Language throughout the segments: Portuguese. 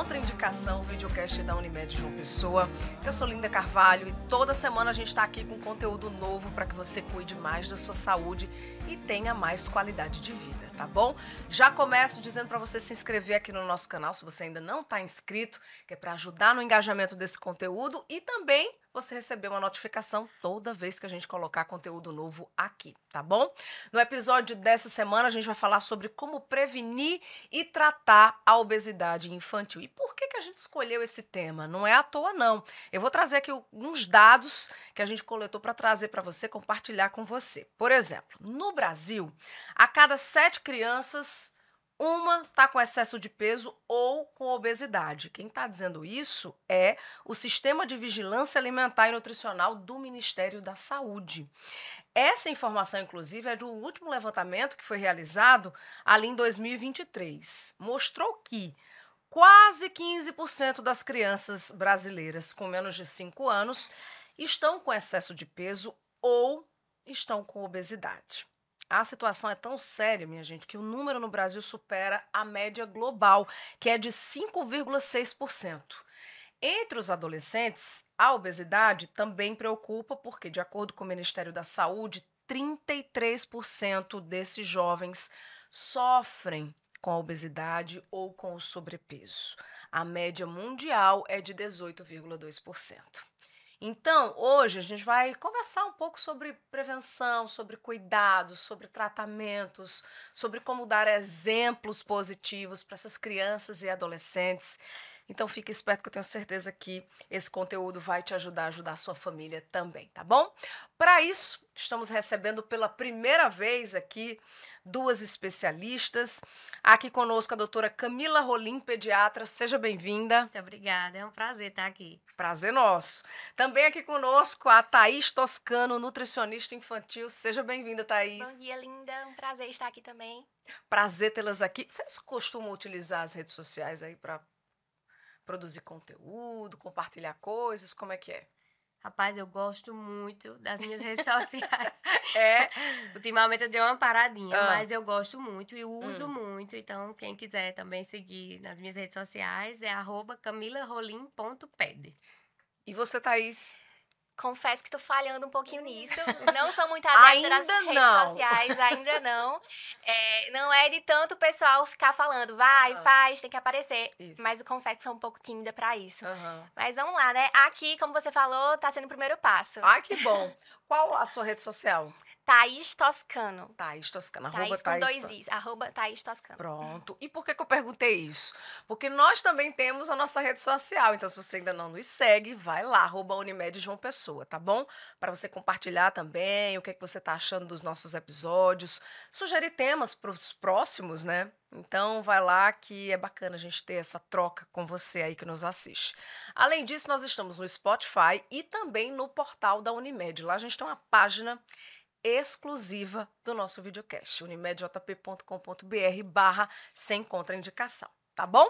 Contraindicação, videocast da Unimed João Pessoa. Eu sou Linda Carvalho e toda semana a gente está aqui com conteúdo novo para que você cuide mais da sua saúde e tenha mais qualidade de vida, tá bom? Já começo dizendo para você se inscrever aqui no nosso canal, se você ainda não está inscrito, que é para ajudar no engajamento desse conteúdo e também você receber uma notificação toda vez que a gente colocar conteúdo novo aqui, tá bom? No episódio dessa semana a gente vai falar sobre como prevenir e tratar a obesidade infantil. E por que a gente escolheu esse tema? Não é à toa, não. Eu vou trazer aqui uns dados que a gente coletou para trazer para você, compartilhar com você. Por exemplo, no Brasil, a cada 7 crianças, uma está com excesso de peso ou com obesidade. Quem está dizendo isso é o Sistema de Vigilância Alimentar e Nutricional do Ministério da Saúde. Essa informação, inclusive, é do último levantamento que foi realizado ali em 2023. Mostrou que quase 15% das crianças brasileiras com menos de 5 anos estão com excesso de peso ou estão com obesidade. A situação é tão séria, minha gente, que o número no Brasil supera a média global, que é de 5,6%. Entre os adolescentes, a obesidade também preocupa porque, de acordo com o Ministério da Saúde, 33% desses jovens sofrem com a obesidade ou com o sobrepeso. A média mundial é de 18,2%. Então, hoje a gente vai conversar um pouco sobre prevenção, sobre cuidados, sobre tratamentos, sobre como dar exemplos positivos para essas crianças e adolescentes. Então, fique esperto que eu tenho certeza que esse conteúdo vai te ajudar a ajudar a sua família também, tá bom? Para isso, estamos recebendo pela primeira vez aqui 2 especialistas. Aqui conosco a doutora Camila Rolim, pediatra. Seja bem-vinda. Muito obrigada, é um prazer estar aqui. Prazer nosso. Também aqui conosco a Thaís Toscano, nutricionista infantil. Seja bem-vinda, Thaís. Bom dia, Linda. Um prazer estar aqui também. Prazer tê-las aqui. Vocês costumam utilizar as redes sociais aí para produzir conteúdo, compartilhar coisas? Como é que é? Rapaz, eu gosto muito das minhas redes sociais. É? Ultimamente eu dei uma paradinha, mas eu gosto muito e uso muito. Então, quem quiser também seguir nas minhas redes sociais é @camilarolim.ped. E você, Thaís? Confesso que estou falhando um pouquinho nisso. Não sou muito adepta das Ainda redes não. sociais, ainda não. Não é de tanto o pessoal ficar falando, vai, faz, tem que aparecer. Isso. Mas eu confesso que sou um pouco tímida para isso. Uhum. Mas vamos lá, né? Aqui, como você falou, tá sendo o primeiro passo. Ai, que bom. Qual a sua rede social? Thaís Toscano. Thaís Toscano. Thaís com 2 Is. @Thaís Toscano. Pronto. E por que eu perguntei isso? Porque nós também temos a nossa rede social. Então, se você ainda não nos segue, vai lá, @Unimed João Pessoa, tá bom? Para você compartilhar também o que você está achando dos nossos episódios, sugerir temas para os próximos, né? Então, vai lá que é bacana a gente ter essa troca com você aí que nos assiste. Além disso, nós estamos no Spotify e também no portal da Unimed. Lá a gente tem uma página exclusiva do nosso videocast, unimedjp.com.br/sem contraindicação, tá bom?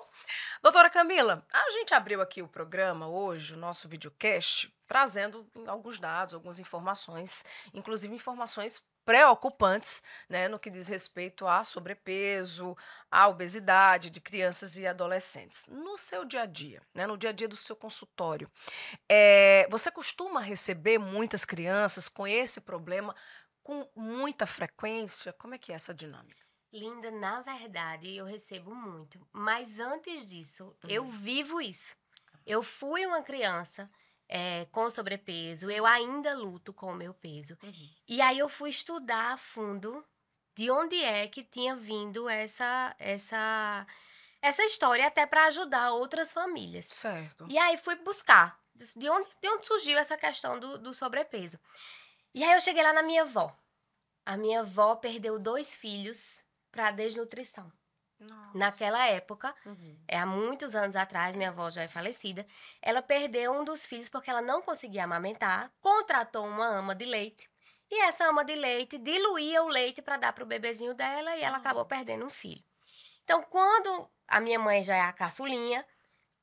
Doutora Camila, a gente abriu aqui o programa hoje, o nosso videocast, trazendo alguns dados, algumas informações, inclusive informações preocupantes, né, no que diz respeito a sobrepeso, a obesidade de crianças e adolescentes. No seu dia a dia, né, no dia a dia do seu consultório, você costuma receber muitas crianças com esse problema com muita frequência? Como é que é essa dinâmica? Linda, na verdade, eu recebo muito. Mas antes disso, eu vivo isso. Eu fui uma criança com sobrepeso, eu ainda luto com o meu peso. E aí eu fui estudar a fundo de onde é que tinha vindo essa história, até para ajudar outras famílias. Certo. E aí fui buscar de onde surgiu essa questão do sobrepeso. E aí eu cheguei lá na minha avó. A minha avó perdeu 2 filhos para desnutrição. Nossa. Naquela época, há muitos anos atrás, minha avó já é falecida, ela perdeu um dos filhos porque ela não conseguia amamentar, contratou uma ama de leite, e essa ama de leite diluía o leite para dar para o bebezinho dela e ela acabou perdendo um filho. Então, quando a minha mãe já é a caçulinha,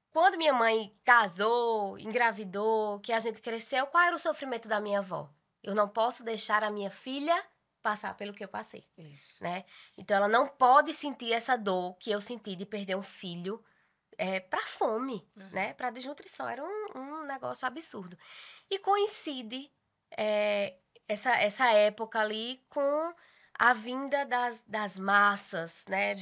quando minha mãe casou, engravidou, que a gente cresceu, qual era o sofrimento da minha avó? Eu não posso deixar a minha filha passar pelo que eu passei. Isso. Né? Então, ela não pode sentir essa dor que eu senti de perder um filho para fome, né? Para desnutrição. Era um negócio absurdo. E coincide essa época ali com a vinda das massas, né?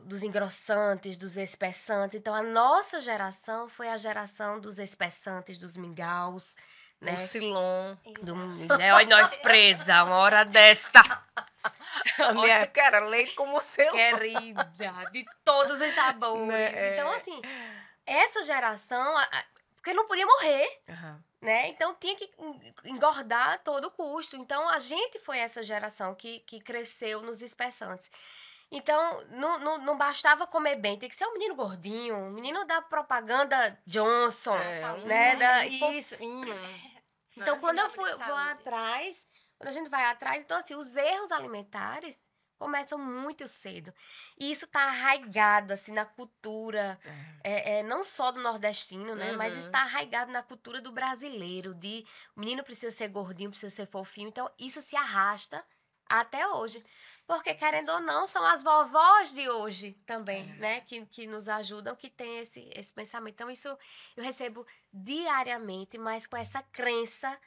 Dos engrossantes, dos espessantes. Então, a nossa geração foi a geração dos espessantes, dos mingaus, né? O Silon. Né? Olha nós presa, uma hora dessa. A minha época era leite como Silon. Querida, de todos os sabores. Né? Então, assim, essa geração... Porque não podia morrer, né? Então, tinha que engordar a todo custo. Então, a gente foi essa geração que cresceu nos espessantes. Então, não bastava comer bem, tem que ser um menino gordinho, um menino da propaganda Johnson, né? Isso. Então, quando eu vou atrás, quando a gente vai atrás, então, assim, os erros alimentares começam muito cedo. E isso tá arraigado, assim, na cultura, não só do nordestino, né? Mas está arraigado na cultura do brasileiro, o menino precisa ser gordinho, precisa ser fofinho. Então, isso se arrasta até hoje. Porque, querendo ou não, são as vovós de hoje também, né? Que nos ajudam, que tem esse pensamento. Então, isso eu recebo diariamente, mas com essa crença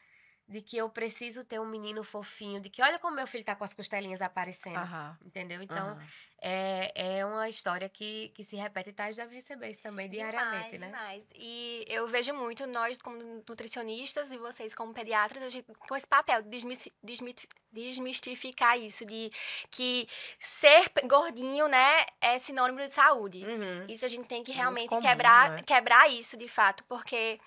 de que eu preciso ter um menino fofinho, de que olha como meu filho tá com as costelinhas aparecendo, entendeu? Então, é uma história que se repete, e Thais deve receber isso também diariamente, né? Demais. E eu vejo muito nós como nutricionistas e vocês como pediatras, a gente, com esse papel de desmistificar isso, de que ser gordinho, né, é sinônimo de saúde. Isso a gente tem que realmente comum, quebrar isso de fato, porque...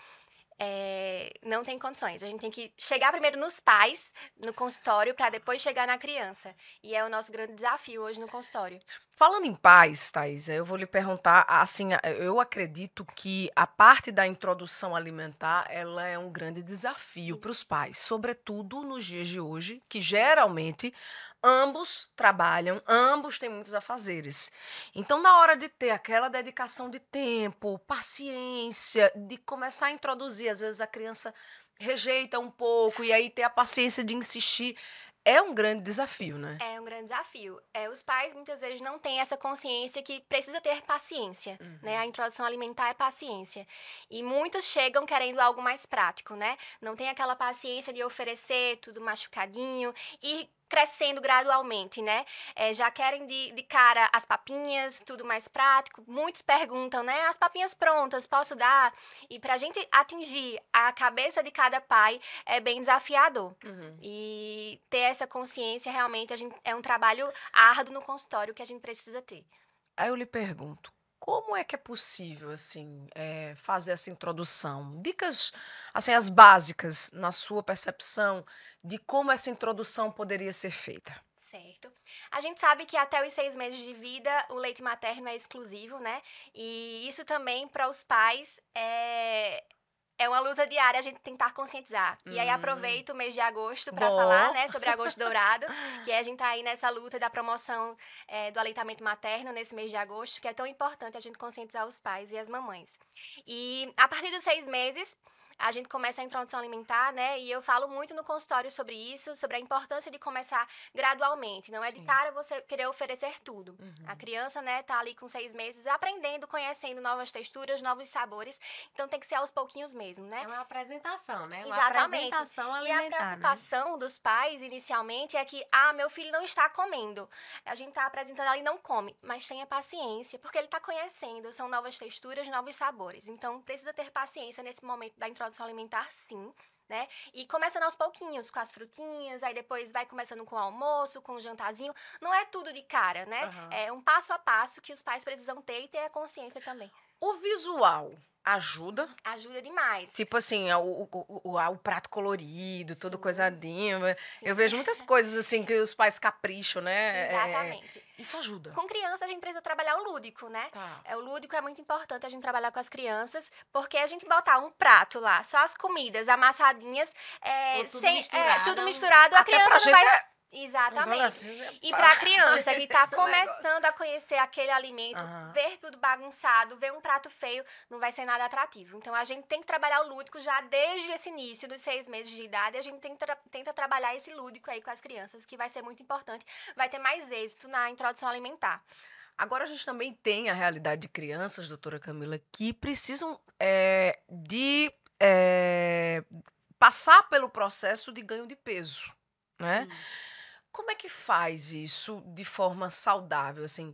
não tem condições. A gente tem que chegar primeiro nos pais, no consultório, para depois chegar na criança. E é o nosso grande desafio hoje no consultório. Falando em pais, Thais, eu vou lhe perguntar, assim, eu acredito que a parte da introdução alimentar, ela é um grande desafio para os pais, sobretudo nos dias de hoje, que geralmente ambos trabalham, ambos têm muitos afazeres. Então, na hora de ter aquela dedicação de tempo, paciência, de começar a introduzir, às vezes a criança rejeita um pouco, e aí ter a paciência de insistir, é um grande desafio, né? É um grande desafio. Os pais, muitas vezes, não têm essa consciência que precisa ter paciência, né? A introdução alimentar é paciência. E muitos chegam querendo algo mais prático, né? Não tem aquela paciência de oferecer tudo machucadinho e crescendo gradualmente, né? Já querem de cara as papinhas, tudo mais prático. Muitos perguntam, né? As papinhas prontas, posso dar? E pra gente atingir a cabeça de cada pai é bem desafiador. E ter essa consciência, realmente, é um trabalho árduo no consultório que a gente precisa ter. Aí eu lhe pergunto, como é que é possível, assim, fazer essa introdução? Dicas, assim, as básicas, na sua percepção, de como essa introdução poderia ser feita. Certo. A gente sabe que até os 6 meses de vida, o leite materno é exclusivo, né? E isso também, para os pais, é uma luta diária a gente tentar conscientizar. E aí aproveito o mês de agosto para falar, né, sobre agosto dourado, que a gente tá aí nessa luta da promoção do aleitamento materno nesse mês de agosto, que é tão importante a gente conscientizar os pais e as mamães. E a partir dos 6 meses, a gente começa a introdução alimentar, né? E eu falo muito no consultório sobre isso, sobre a importância de começar gradualmente. Não é de cara você querer oferecer tudo. A criança, né, tá ali com 6 meses aprendendo, conhecendo novas texturas, novos sabores. Então tem que ser aos pouquinhos mesmo, né? É uma apresentação, né? Uma Exatamente. apresentação alimentar, e a preocupação dos pais, inicialmente, é que, meu filho não está comendo. A gente tá apresentando, ele não come. Mas tenha paciência, porque ele tá conhecendo. São novas texturas, novos sabores. Então, precisa ter paciência nesse momento da introdução alimentar, sim, né? E começando aos pouquinhos, com as frutinhas, aí depois vai começando com o almoço, com o jantarzinho. Não é tudo de cara, né? É um passo a passo que os pais precisam ter e ter a consciência também. O visual ajuda? Ajuda demais. Tipo assim, o prato colorido, todo coisadinho. Eu vejo muitas coisas assim que os pais capricham, né? Exatamente. Isso ajuda. Com criança, a gente precisa trabalhar o lúdico, né? Tá. O lúdico é muito importante a gente trabalhar com as crianças, porque a gente botar um prato lá, só as comidas amassadinhas, tudo misturado, a criança não vai... Exatamente. E para a criança que está começando a conhecer aquele alimento, ver tudo bagunçado, ver um prato feio, não vai ser nada atrativo. Então, a gente tem que trabalhar o lúdico já desde esse início dos 6 meses de idade. A gente tenta trabalhar esse lúdico aí com as crianças, que vai ser muito importante. Vai ter mais êxito na introdução alimentar. Agora a gente também tem a realidade de crianças, doutora Camila, que precisam de passar pelo processo de ganho de peso, né? Sim. Como é que faz isso de forma saudável? Assim,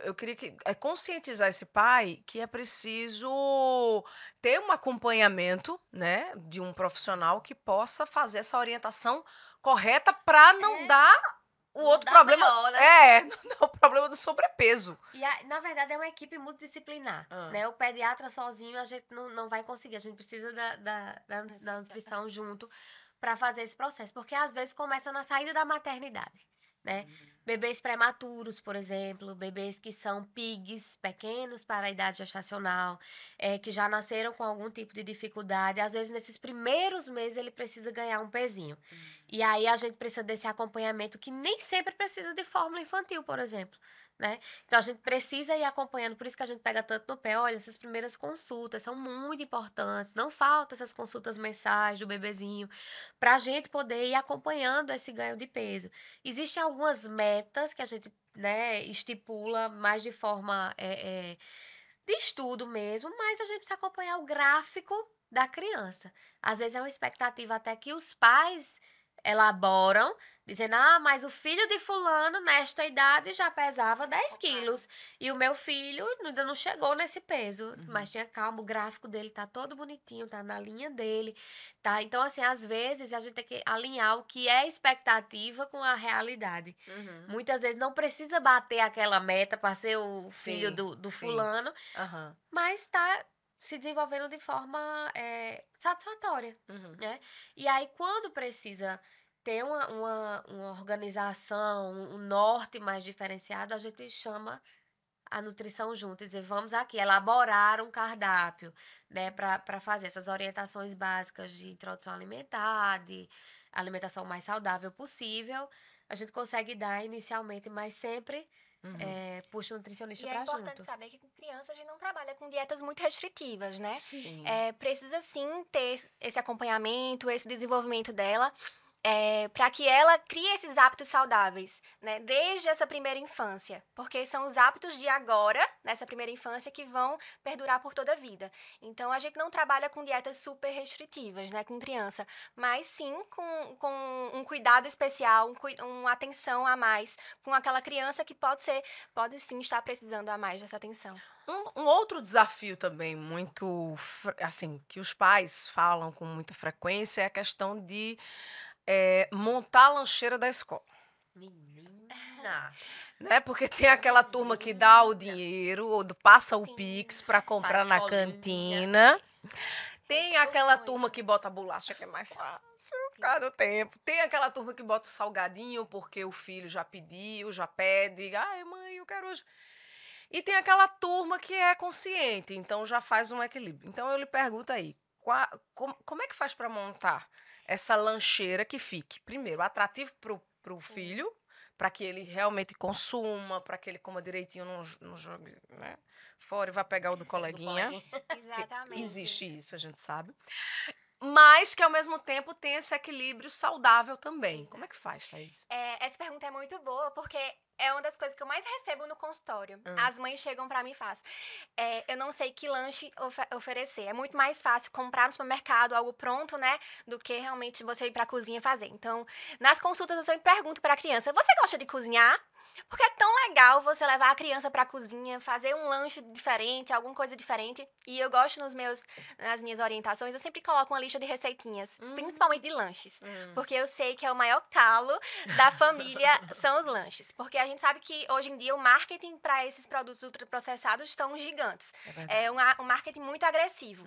eu queria conscientizar esse pai que é preciso ter um acompanhamento, né, de um profissional que possa fazer essa orientação correta para não É, dar o não outro dá problema. melhor, né? Não dar o problema do sobrepeso. E, na verdade, é uma equipe multidisciplinar, Ah, né? O pediatra sozinho a gente não vai conseguir, a gente precisa da nutrição junto para fazer esse processo, porque às vezes começa na saída da maternidade, né? Bebês prematuros, por exemplo, bebês que são pigs, pequenos para a idade gestacional, que já nasceram com algum tipo de dificuldade, às vezes nesses primeiros meses ele precisa ganhar um pezinho. E aí a gente precisa desse acompanhamento que nem sempre precisa de fórmula infantil, por exemplo, né? Então a gente precisa ir acompanhando, por isso que a gente pega tanto no pé, olha, essas primeiras consultas são muito importantes, não falta essas consultas mensais do bebezinho, para a gente poder ir acompanhando esse ganho de peso. Existem algumas metas que a gente, né, estipula mais de forma de estudo mesmo, mas a gente precisa acompanhar o gráfico da criança. Às vezes é uma expectativa até que os pais elaboram, dizendo, mas o filho de fulano, nesta idade, já pesava 10 quilos, e o meu filho ainda não chegou nesse peso, mas tinha calma, o gráfico dele tá todo bonitinho, tá na linha dele, tá? Então, assim, às vezes a gente tem que alinhar o que é expectativa com a realidade. Muitas vezes não precisa bater aquela meta para ser o filho sim, do sim. fulano, Aham. mas está se desenvolvendo de forma satisfatória, né? E aí, quando precisa ter uma organização, um norte mais diferenciado, a gente chama a nutrição junto e dizer, vamos aqui elaborar um cardápio, né, para fazer essas orientações básicas de introdução alimentar, de alimentação mais saudável possível. A gente consegue dar inicialmente, mas sempre puxa o nutricionista E é para importante junto. saber que com criança a gente não trabalha com dietas muito restritivas, né? Sim. Precisa sim ter esse acompanhamento, esse desenvolvimento dela, para que ela crie esses hábitos saudáveis, né? Desde essa primeira infância. Porque são os hábitos de agora, nessa primeira infância, que vão perdurar por toda a vida. Então, a gente não trabalha com dietas super restritivas, né? Com criança. Mas sim com um cuidado especial, uma atenção a mais com aquela criança que pode sim estar precisando a mais dessa atenção. Um outro desafio também muito, assim, que os pais falam com muita frequência é a questão de montar a lancheira da escola, Menina, né? Porque tem aquela turma que dá o dinheiro ou passa o Sim. Pix para comprar faz na colinha. cantina. Tem Isso aquela muito. turma que bota a bolacha, que é mais fácil, por causa do tempo. Tem aquela turma que bota o salgadinho, porque o filho já pediu, já pede. Ai, mãe, eu quero hoje. E tem aquela turma que é consciente, então já faz um equilíbrio. Então eu lhe pergunto aí, como é que faz para montar essa lancheira que fique, primeiro, atrativo para o filho, para que ele realmente consuma, para que ele coma direitinho, não jogue, né, fora e vá pegar o do coleguinha. Exatamente. Existe isso, a gente sabe. Mas que ao mesmo tempo tem esse equilíbrio saudável também. Como é que faz, Thaís? Essa pergunta é muito boa, porque é uma das coisas que eu mais recebo no consultório. As mães chegam pra mim e fazem. Eu não sei que lanche oferecer. É muito mais fácil comprar no supermercado algo pronto, né? Do que realmente você ir pra cozinha fazer. Então, nas consultas eu sempre pergunto pra criança: você gosta de cozinhar? Porque é tão legal você levar a criança pra cozinha, fazer um lanche diferente, alguma coisa diferente. E eu gosto nas minhas orientações, eu sempre coloco uma lista de receitinhas, principalmente de lanches. Porque eu sei que é o maior calo da família são os lanches. Porque a gente sabe que hoje em dia o marketing para esses produtos ultraprocessados estão gigantes. É um marketing muito agressivo.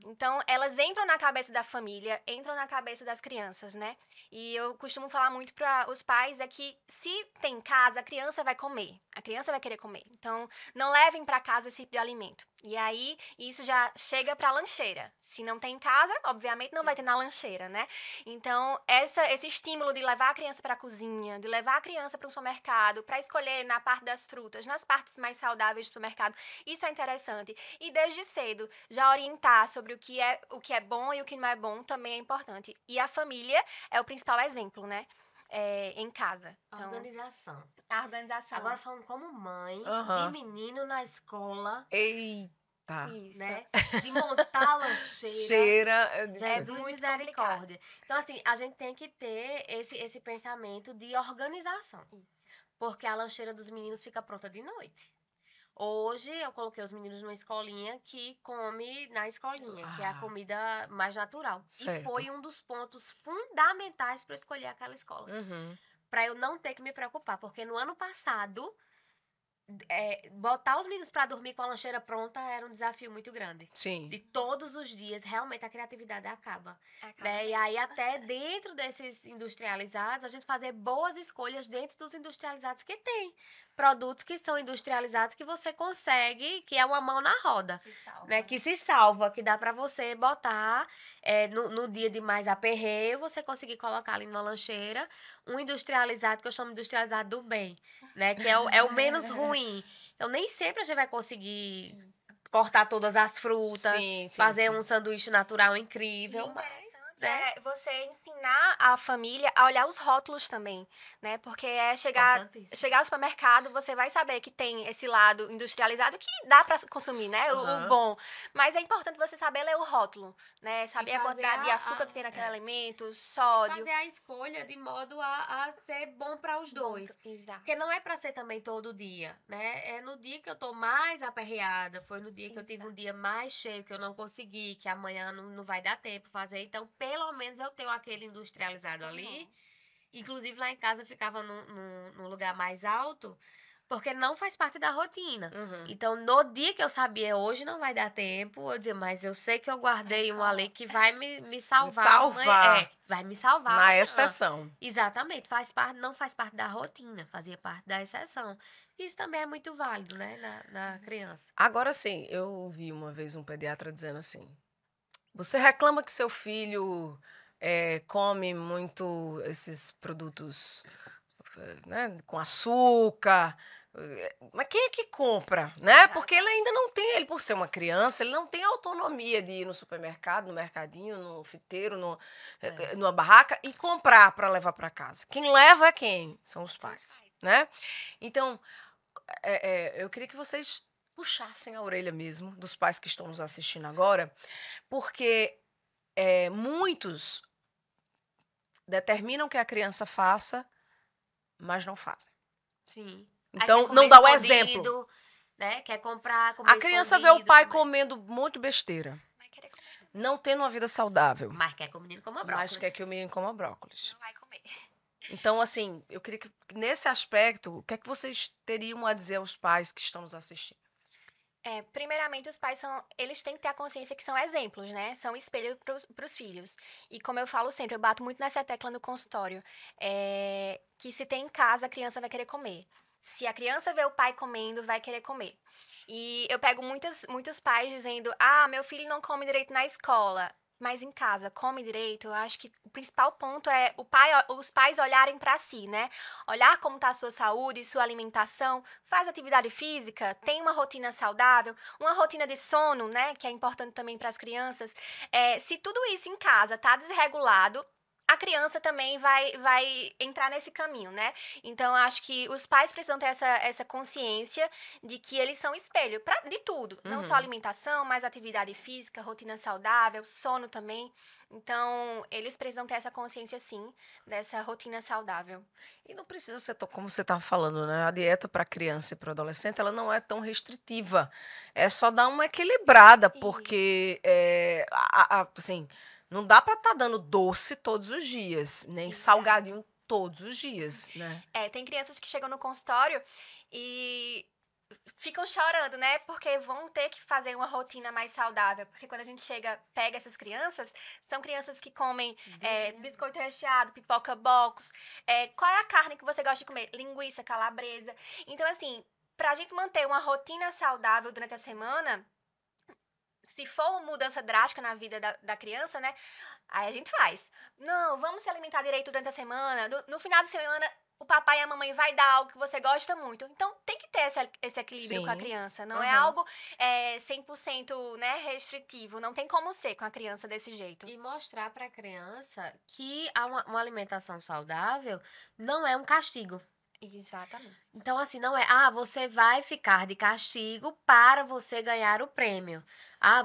Então, elas entram na cabeça da família, entram na cabeça das crianças, né? E eu costumo falar muito para os pais que se tem em casa, a criança vai comer. A criança vai querer comer. Então, não levem para casa esse tipo de alimento. E aí, isso já chega para a lancheira. Se não tem em casa, obviamente não vai ter na lancheira, né? Então, esse estímulo de levar a criança para a cozinha, de levar a criança para o supermercado, para escolher na parte das frutas, nas partes mais saudáveis do supermercado, isso é interessante. E desde cedo, já orientar sobre o que é bom e o que não é bom também é importante. E a família é o principal exemplo, né? em casa. Então, Organização. a organização. Agora falando como mãe, Aham. de menino na escola, Eita. Isso. né? De montar a lancheira. Cheira. Jesus muito misericórdia. Então, assim, a gente tem que ter esse pensamento de organização. Isso. Porque a lancheira dos meninos fica pronta de noite. Hoje, eu coloquei os meninos numa escolinha que come na escolinha, que é a Ah. comida mais natural. Certo. E foi um dos pontos fundamentais para escolher aquela escola. Uhum. Para eu não ter que me preocupar. Porque no ano passado, botar os meninos para dormir com a lancheira pronta era um desafio muito grande. Sim. De todos os dias, realmente a criatividade acaba. Acaba Né? E mesmo. aí, até dentro desses industrializados, a gente fazer boas escolhas dentro dos industrializados que tem. Produtos que são industrializados que você consegue, que é uma mão na roda. Se salva. Né? Que se salva, que dá pra você botar no dia de mais aperreio, você conseguir colocar ali numa lancheira um industrializado, que eu chamo de industrializado do bem, né? Que é o menos ruim. Então, nem sempre a gente vai conseguir cortar todas as frutas, Sim, sim, fazer sim. um sanduíche natural E incrível, mas, interessante né? é você ensinar a família a olhar os rótulos também, né? Porque é chegar ao supermercado, você vai saber que tem esse lado industrializado que dá para consumir, né? Aham. O bom. Mas é importante você saber ler o rótulo, né? Saber a fazer quantidade de açúcar que tem naquele alimento, sódio. Fazer a escolha de modo a ser bom para os dois. Exato. Porque não é para ser também todo dia, né? É no dia que eu tô mais aperreada, foi no dia que eu tive um dia mais cheio, que eu não consegui, que amanhã não vai dar tempo fazer. Então, pelo menos eu tenho aquele industrializado ali. Inclusive, lá em casa eu ficava num lugar mais alto, porque não faz parte da rotina. Uhum. Então, no dia que eu sabia, hoje não vai dar tempo, eu dizia, mas eu sei que eu guardei um ali que vai me salvar. salvar. Vai me salvar Na amanhã. exceção. Exatamente, não faz parte da rotina, fazia parte da exceção. Isso também é muito válido, né, na criança. Agora sim, eu ouvi uma vez um pediatra dizendo assim: você reclama que seu filho come muito esses produtos, né, com açúcar, mas quem é que compra, né? Exato. Porque ele ainda não tem, ele por ser uma criança, ele não tem autonomia de ir no supermercado, no mercadinho, no fiteiro, numa barraca e comprar para levar para casa. Quem leva é quem? São os pais, né? Então, eu queria que vocês puxassem a orelha mesmo dos pais que estão nos assistindo agora, porque muitos determinam que a criança faça, mas não fazem. Sim. Então, não dá o exemplo. Né? Quer comprar, A criança vê o pai comendo um monte de besteira, Vai querer comer. não tendo uma vida saudável, Mas quer que o menino coma brócolis. mas quer que o menino coma brócolis. Não vai comer. Então, assim, eu queria que, nesse aspecto, o que é que vocês teriam a dizer aos pais que estão nos assistindo? Primeiramente, os pais eles têm que ter a consciência que são exemplos, né? São espelho para os filhos. E como eu falo sempre, eu bato muito nessa tecla no consultório, que se tem em casa, a criança vai querer comer. Se a criança vê o pai comendo, vai querer comer. E eu pego muitos pais dizendo, meu filho não come direito na escola. Mas em casa, come direito, eu acho que o principal ponto é os pais olharem para si, né? Olhar como está a sua saúde, sua alimentação, faz atividade física, tem uma rotina saudável, uma rotina de sono, né? Que é importante também para as crianças. Se tudo isso em casa está desregulado, a criança também vai entrar nesse caminho, né? Então, acho que os pais precisam ter essa consciência de que eles são espelho de tudo. Não só alimentação, mas atividade física, rotina saudável, sono também. Então, eles precisam ter essa consciência, sim, dessa rotina saudável. E não precisa ser, como você estava falando, né? A dieta para criança e para adolescente, ela não é tão restritiva. É só dar uma equilibrada, porque, assim, não dá para estar dando doce todos os dias, nem Exato. salgadinho todos os dias, né? Tem crianças que chegam no consultório e ficam chorando, né? Porque vão ter que fazer uma rotina mais saudável. Porque quando a gente pega essas crianças, são crianças que comem biscoito recheado, pipoca box. Qual é a carne que você gosta de comer? Linguiça, calabresa. Então, assim, pra gente manter uma rotina saudável durante a semana, se for uma mudança drástica na vida da criança, né? Aí a gente faz. Não, vamos se alimentar direito durante a semana. No final de semana, o papai e a mamãe vai dar algo que você gosta muito. Então, tem que ter esse equilíbrio com a Sim. criança. Não é Uhum. algo 100%, né, restritivo. Não tem como ser com a criança desse jeito. E mostrar pra criança que uma alimentação saudável não é um castigo. Exatamente. Então, assim, não é, você vai ficar de castigo para você ganhar o prêmio.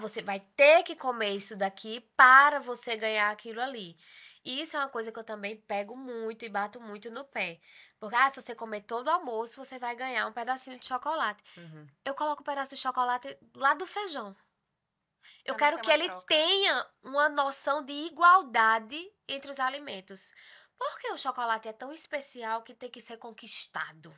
Você vai ter que comer isso daqui para você ganhar aquilo ali. E isso é uma coisa que eu também pego muito e bato muito no pé. Porque, se você comer todo o almoço, você vai ganhar um pedacinho de chocolate. Uhum. Eu coloco um pedaço de chocolate lá do feijão. Eu Pra não quero ser que uma ele troca. tenha uma noção de igualdade entre os alimentos. Por que o chocolate é tão especial que tem que ser conquistado?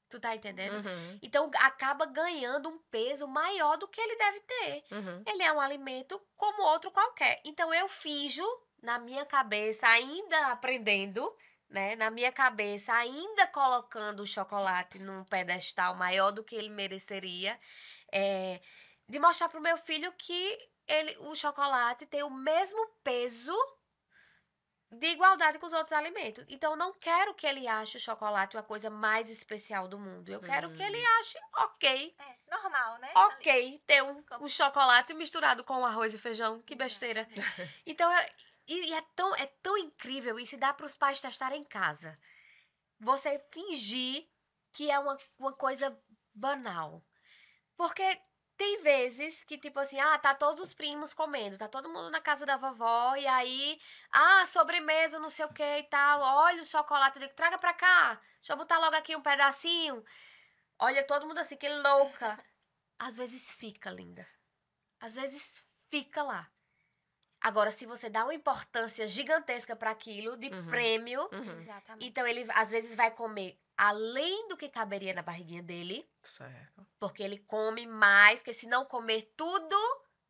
Tu tá entendendo? Uhum. Então acaba ganhando um peso maior do que ele deve ter. Uhum. Ele é um alimento como outro qualquer. Então eu finjo na minha cabeça, ainda aprendendo, né? Na minha cabeça, ainda colocando o chocolate num pedestal maior do que ele mereceria, de mostrar pro meu filho que o chocolate tem o mesmo peso de igualdade com os outros alimentos. Então, eu não quero que ele ache o chocolate uma coisa mais especial do mundo. Eu quero que ele ache ok. Normal, né? Ok, ter um chocolate misturado com arroz e feijão. Que besteira. Então, é tão incrível isso, e dá para os pais testarem em casa. Você fingir que é uma coisa banal. Porque tem vezes que, tipo assim, tá todos os primos comendo, tá todo mundo na casa da vovó, e aí, sobremesa, não sei o que e tal, olha o chocolate, eu digo, traga pra cá, deixa eu botar logo aqui um pedacinho. Olha, todo mundo assim, que louca. Às vezes fica, linda. Às vezes fica lá. Agora, se você dá uma importância gigantesca para aquilo, de prêmio, Exatamente. então ele às vezes vai comer além do que caberia na barriguinha dele, Certo. porque ele come mais, que se não comer tudo,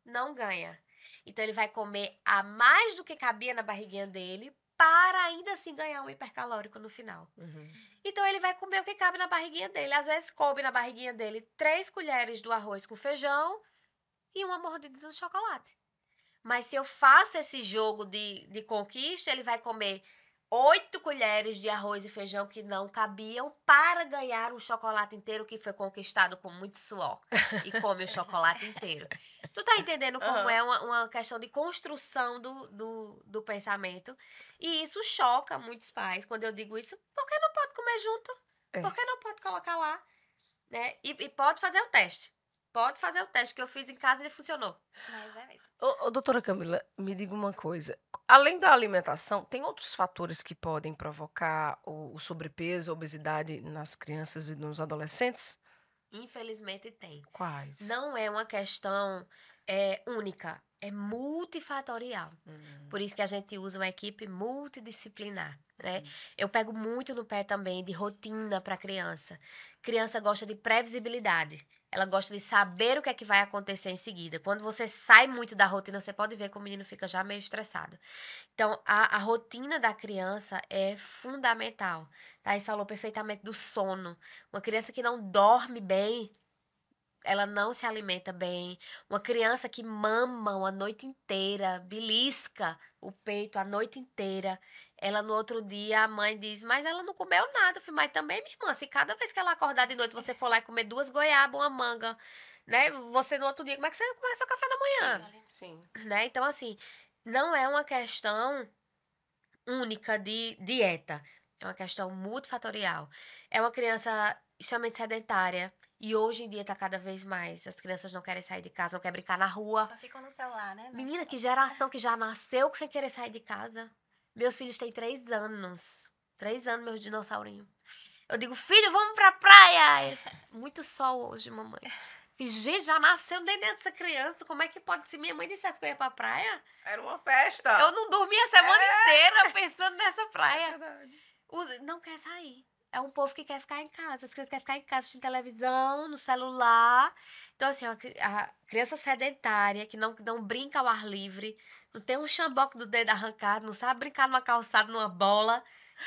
não ganha. Então ele vai comer a mais do que cabia na barriguinha dele, para ainda assim ganhar um hipercalórico no final. Uhum. Então ele vai comer o que cabe na barriguinha dele. Às vezes coube na barriguinha dele 3 colheres do arroz com feijão e uma mordida do chocolate. Mas se eu faço esse jogo de conquista, ele vai comer 8 colheres de arroz e feijão que não cabiam para ganhar um chocolate inteiro que foi conquistado com muito suor. E come o chocolate inteiro. Tu tá entendendo como é uma questão de construção do pensamento? E isso choca muitos pais quando eu digo isso. Por que não pode comer junto? Por que não pode colocar lá? Né? E pode fazer o teste. Pode fazer o teste que eu fiz em casa e ele funcionou. Mas é mesmo. Ô, doutora Camila, me diga uma coisa. Além da alimentação, tem outros fatores que podem provocar o sobrepeso, a obesidade nas crianças e nos adolescentes? Infelizmente tem. Quais? Não é uma questão única, é multifatorial. Por isso que a gente usa uma equipe multidisciplinar, né? Eu pego muito no pé também de rotina para criança. Criança gosta de previsibilidade. Ela gosta de saber o que é que vai acontecer em seguida. Quando você sai muito da rotina, você pode ver que o menino fica já meio estressado. Então, a rotina da criança é fundamental. Thaís falou perfeitamente do sono. Uma criança que não dorme bem, ela não se alimenta bem. Uma criança que mama a noite inteira, belisca o peito a noite inteira, ela no outro dia, a mãe diz, mas ela não comeu nada. Eu falei, mas também, minha irmã, se cada vez que ela acordar de noite, você for lá e comer 2 goiabas, uma manga, né? Você no outro dia, como é que você vai comer seu café da manhã? Sim. Né? Então, assim, não é uma questão única de dieta. É uma questão multifatorial. É uma criança extremamente sedentária. E hoje em dia tá cada vez mais. As crianças não querem sair de casa, não querem brincar na rua. Só ficam no celular, né? Menina, que geração que já nasceu sem querer sair de casa. Meus filhos têm 3 anos. 3 anos, meus dinossaurinhos. Eu digo, filho, vamos pra praia. Ele, muito sol hoje, mamãe. Fiz, gente, já nasceu dentro dessa criança. Como é que pode? Se minha mãe dissesse que eu ia pra praia, Era uma festa. eu não dormia a semana inteira pensando nessa praia. Verdade. Não quer sair. É um povo que quer ficar em casa. As crianças querem ficar em casa, assistindo televisão, no celular. Então, assim, a criança sedentária, que não brinca ao ar livre, não tem um xamboque do dedo arrancado, não sabe brincar numa calçada, numa bola,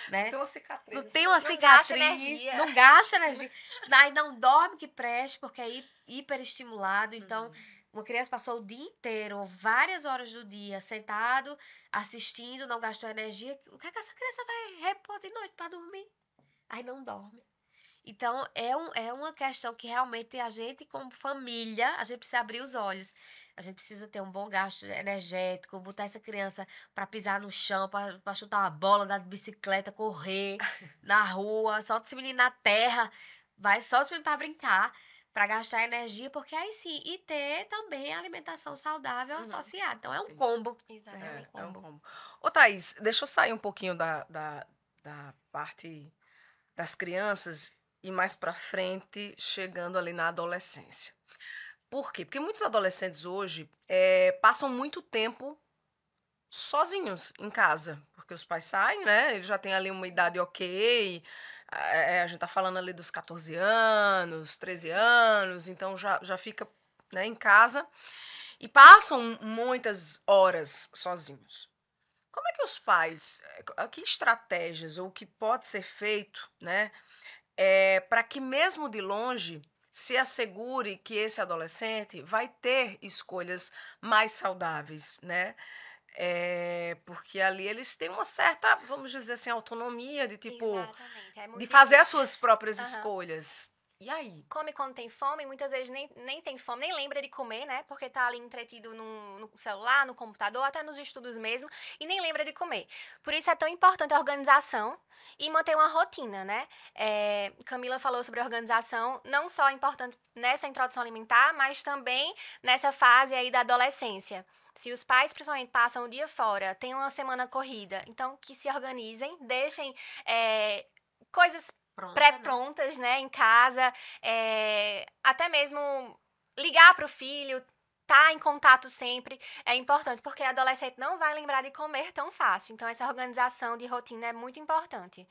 né? Tem uma cicatriz. Não tem uma Não cicatriz, gasta energia. não gasta energia. Aí não dorme que preste, porque é hiperestimulado. Então, uma criança passou o dia inteiro, várias horas do dia, sentado, assistindo, não gastou energia. O que é que essa criança vai repor de noite para dormir? aí não dorme. Então, é uma questão que realmente a gente, como família, a gente precisa abrir os olhos. A gente precisa ter um bom gasto energético, botar essa criança para pisar no chão, para chutar uma bola, andar de bicicleta, correr na rua, solta esse menino na terra, vai só esse menino para brincar, para gastar energia, porque aí sim, e ter também a alimentação saudável associada. Então, é um Sim. combo. Exatamente. É um combo. Ô, Thaís, deixa eu sair um pouquinho da parte das crianças e mais pra frente, chegando ali na adolescência. Por quê? Porque muitos adolescentes hoje passam muito tempo sozinhos em casa, porque os pais saem, né? Eles já têm ali uma idade ok. A gente tá falando ali dos 14 anos, 13 anos, então já fica, né, em casa e passam muitas horas sozinhos. Como é que os pais, que estratégias ou o que pode ser feito, né, para que mesmo de longe se assegure que esse adolescente vai ter escolhas mais saudáveis, né? Porque ali eles têm uma certa, vamos dizer assim, autonomia de tipo, Exatamente. É de muito fazer as difícil. suas próprias Aham. escolhas. E aí? Come quando tem fome, muitas vezes nem tem fome, nem lembra de comer, né? Porque tá ali entretido no celular, no computador, até nos estudos mesmo, e nem lembra de comer. Por isso é tão importante a organização e manter uma rotina, né? Camila falou sobre organização, não só é importante nessa introdução alimentar, mas também nessa fase aí da adolescência. Se os pais, principalmente, passam o dia fora, tem uma semana corrida, então que se organizem, deixem coisas Pronta, né? pré-prontas, né, em casa, até mesmo ligar para o filho, tá em contato sempre, é importante, porque a adolescente não vai lembrar de comer tão fácil, então essa organização de rotina é muito importante.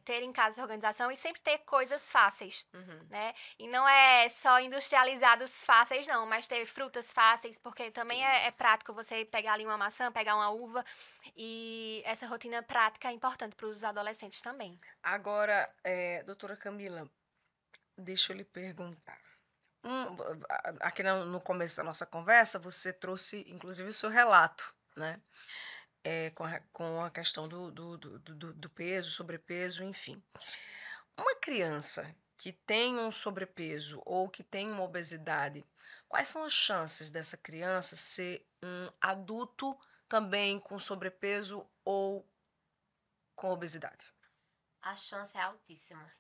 Ter em casa essa organização e sempre ter coisas fáceis, né, e não é só industrializados fáceis não, mas ter frutas fáceis, porque também Sim. é prático você pegar ali uma maçã, pegar uma uva, e essa rotina prática é importante para os adolescentes também. Agora, doutora Camila, deixa eu lhe perguntar. Aqui no começo da nossa conversa, você trouxe, inclusive, o seu relato, né? Com a questão do peso, sobrepeso, enfim. Uma criança que tem um sobrepeso ou que tem uma obesidade, quais são as chances dessa criança ser um adulto também com sobrepeso ou com obesidade? A chance é altíssima.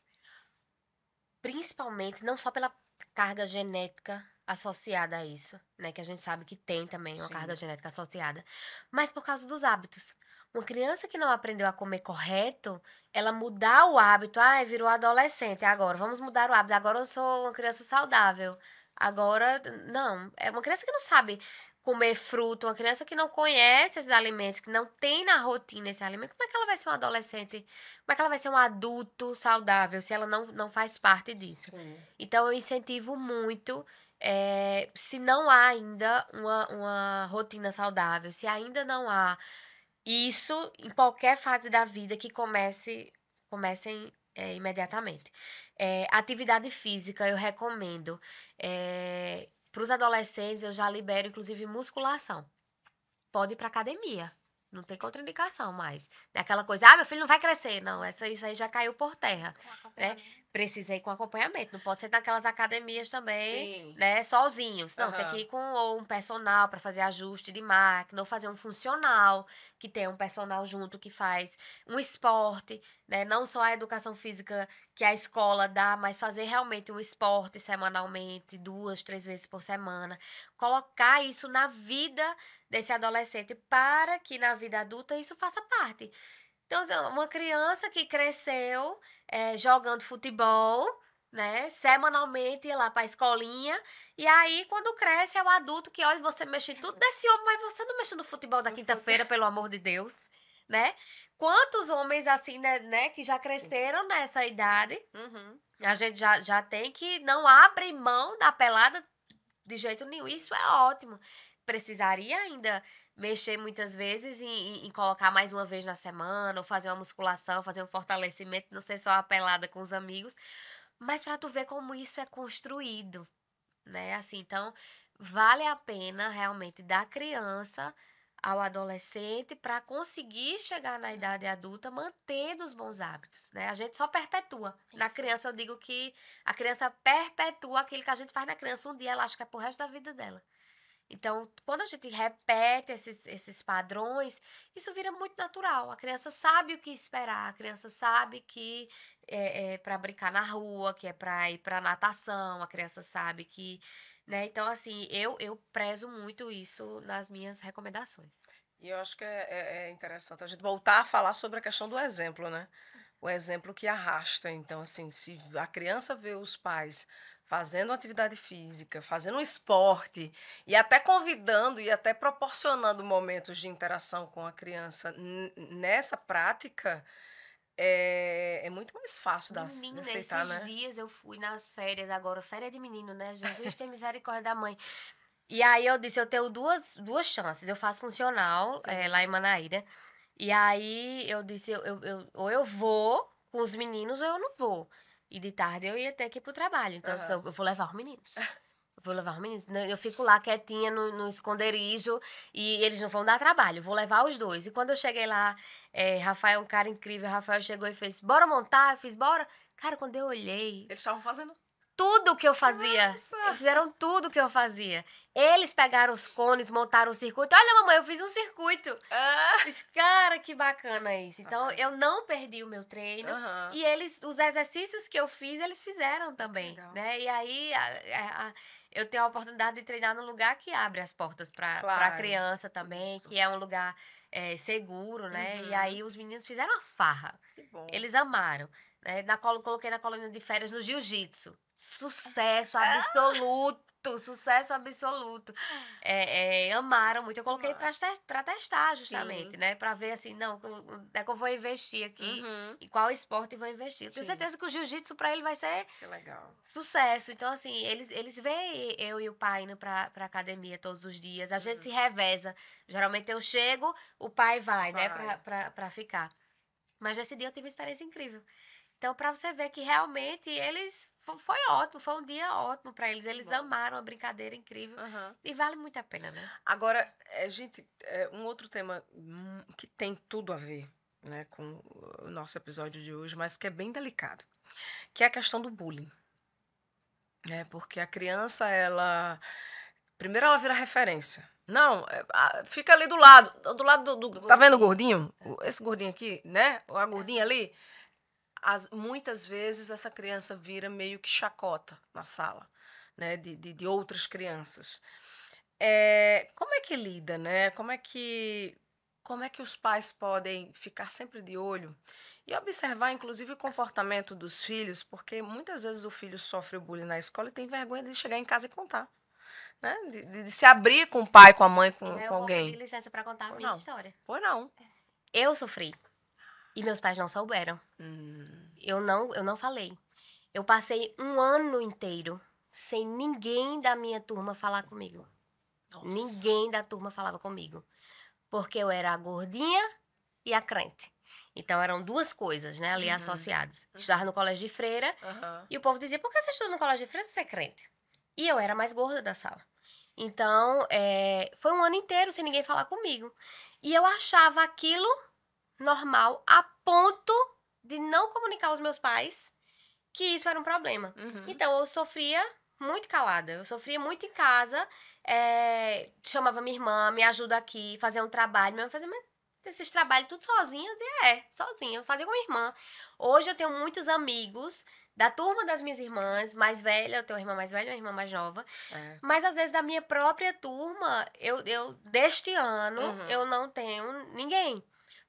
Principalmente, não só pela carga genética associada a isso, né? Que a gente sabe que tem também uma Sim. carga genética associada, mas por causa dos hábitos. Uma criança que não aprendeu a comer correto, ela mudar o hábito, virou adolescente agora, vamos mudar o hábito, agora eu sou uma criança saudável. Agora, não, é uma criança que não sabe comer fruto, uma criança que não conhece esses alimentos, que não tem na rotina esse alimento, como é que ela vai ser um adolescente? Como é que ela vai ser um adulto saudável se ela não faz parte disso? Sim. Então, eu incentivo muito, se não há ainda uma rotina saudável, se ainda não há isso em qualquer fase da vida que comecem imediatamente. Atividade física, eu recomendo. Para os adolescentes, eu já libero, inclusive, musculação. Pode ir para academia. Não tem contraindicação mais. Não é aquela coisa, meu filho não vai crescer. Não, isso aí já caiu por terra. Com Né? acompanhamento. Precisa ir com acompanhamento. Não pode ser naquelas academias também, Sim. né, sozinhos. Não, tem Aham. que ir com ou um personal para fazer ajuste de máquina, ou fazer um funcional, que tem um personal junto que faz um esporte, né? Não só a educação física que a escola dá, mas fazer realmente um esporte semanalmente, 2, 3 vezes por semana. Colocar isso na vida desse adolescente para que na vida adulta isso faça parte. Então, assim, uma criança que cresceu jogando futebol, né? Semanalmente ia lá para a escolinha. E aí, quando cresce, é o adulto que, olha, você mexe em tudo desse homem, mas você não mexe no futebol da quinta-feira, pelo amor de Deus, né? Quantos homens assim, né, que já cresceram nessa idade, Uhum. a gente já tem que não abre mão da pelada de jeito nenhum. Isso é ótimo. Precisaria ainda mexer muitas vezes em colocar mais uma vez na semana, ou fazer uma musculação, fazer um fortalecimento, não ser só a pelada com os amigos, mas para tu ver como isso é construído, né? Assim, então, vale a pena realmente da criança ao adolescente para conseguir chegar na idade adulta mantendo os bons hábitos, né? A gente só perpetua. Na criança, eu digo que a criança perpetua aquilo que a gente faz na criança. Um dia ela acha que é pro resto da vida dela. Então, quando a gente repete esses padrões, isso vira muito natural. A criança sabe o que esperar, a criança sabe que é para brincar na rua, que é para ir para natação, a criança sabe que, né? Então, assim, eu prezo muito isso nas minhas recomendações. E eu acho que é interessante a gente voltar a falar sobre a questão do exemplo, né? O exemplo que arrasta. Então, assim, se a criança vê os pais fazendo atividade física, fazendo um esporte, e até convidando e até proporcionando momentos de interação com a criança nessa prática, é muito mais fácil de Menino, aceitar, nesses né? dias eu fui nas férias, agora, férias de menino, né? Jesus tem misericórdia da mãe. E aí eu disse, eu tenho duas chances. Eu faço funcional Sim. lá em Manaíra. E aí eu disse, ou eu vou com os meninos ou eu não vou. E de tarde eu ia ter que ir pro trabalho. Então Aham. eu vou levar os meninos. Eu vou levar os meninos. Eu fico lá quietinha no esconderijo e eles não vão dar trabalho. Eu vou levar os dois. E quando eu cheguei lá, Rafael é um cara incrível. Rafael chegou e fez, bora montar? Eu fiz, bora. Cara, quando eu olhei, Eles estavam fazendo. tudo que eu fazia. Nossa! Eles fizeram tudo que eu fazia. Eles pegaram os cones, montaram o circuito. Olha, mamãe, eu fiz um circuito. Ah! Fiz, cara, que bacana isso. Então, Aham. eu não perdi o meu treino. Aham. E eles, os exercícios que eu fiz, eles fizeram também, Legal. né? E aí, eu tenho a oportunidade de treinar num lugar que abre as portas para Claro. criança também, Isso. que é um lugar seguro, né? E Uhum. aí, os meninos fizeram uma farra. Que bom. Eles amaram. Né? Coloquei na colônia de férias no jiu-jitsu. Sucesso Ah! absoluto, sucesso absoluto. Amaram muito. Eu coloquei para testar, justamente, Sim. né? Para ver assim, não, onde é que eu vou investir aqui Uhum. e qual esporte vou investir. Eu tenho Sim. certeza que o jiu-jitsu para ele vai ser Que legal. sucesso. Então, assim, eles veem eu e o pai indo pra academia todos os dias. A gente se reveza. Geralmente eu chego, o pai vai, né, pra ficar. Mas nesse dia eu tive uma experiência incrível. Então, pra você ver que realmente eles. Foi ótimo, foi um dia ótimo pra eles. Eles Bom. amaram a brincadeira incrível. Aham. E vale muito a pena, né? Agora, gente, um outro tema que tem tudo a ver, né, com o nosso episódio de hoje, mas que é bem delicado, que é a questão do bullying. Né? Porque a criança, primeiro ela vira referência. Não, fica ali do lado tá vendo o gordinho? Esse gordinho aqui, né? Ou a gordinha ali? Muitas vezes essa criança vira meio que chacota na sala, né? De outras crianças. Como é que lida, né? Como é que os pais podem ficar sempre de olho e observar, inclusive, o comportamento dos filhos, porque muitas vezes o filho sofre bullying na escola e tem vergonha de chegar em casa e contar, né? De se abrir com o pai, com a mãe, com Eu vou alguém. pedir licença pra contar a Pois minha não. história. Pois não. Eu sofri. E meus pais não souberam. Eu não falei. Eu passei um ano inteiro sem ninguém da minha turma falar comigo. Nossa. Ninguém da turma falava comigo. Porque eu era a gordinha e a crente. Então eram duas coisas, né, ali associadas. Estudava no colégio de freira Aham. e o povo dizia, por que você estuda no colégio de freira se você é crente? E eu era mais gorda da sala. Então, foi um ano inteiro sem ninguém falar comigo. E eu achava aquilo normal a ponto de não comunicar aos meus pais que isso era um problema. Então, eu sofria muito calada. Eu sofria muito em casa. Chamava minha irmã, me ajuda aqui, fazia um trabalho. Minha irmã fazia esses trabalhos tudo sozinha. Eu dizia, sozinha. Eu fazia com minha irmã. Hoje eu tenho muitos amigos da turma das minhas irmãs, mais velha. Eu tenho uma irmã mais velha e uma irmã mais nova. Mas, às vezes, da minha própria turma, deste ano, eu não tenho ninguém.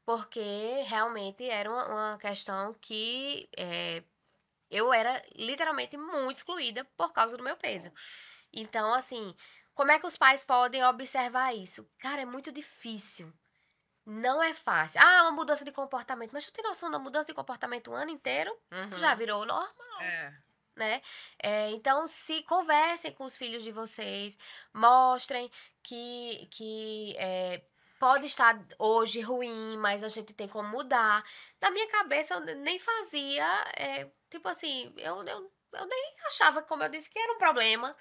Porque, realmente, era uma questão que eu era, literalmente, muito excluída por causa do meu peso. Então, assim, como é que os pais podem observar isso? Cara, é muito difícil. Não é fácil. Uma mudança de comportamento. Mas tu tem noção da mudança de comportamento o ano inteiro? Já virou normal. Né? Então, se conversem com os filhos de vocês, mostrem que pode estar hoje ruim, mas a gente tem como mudar. Na minha cabeça, eu nem fazia, tipo assim, eu nem achava, como eu disse, que era um problema.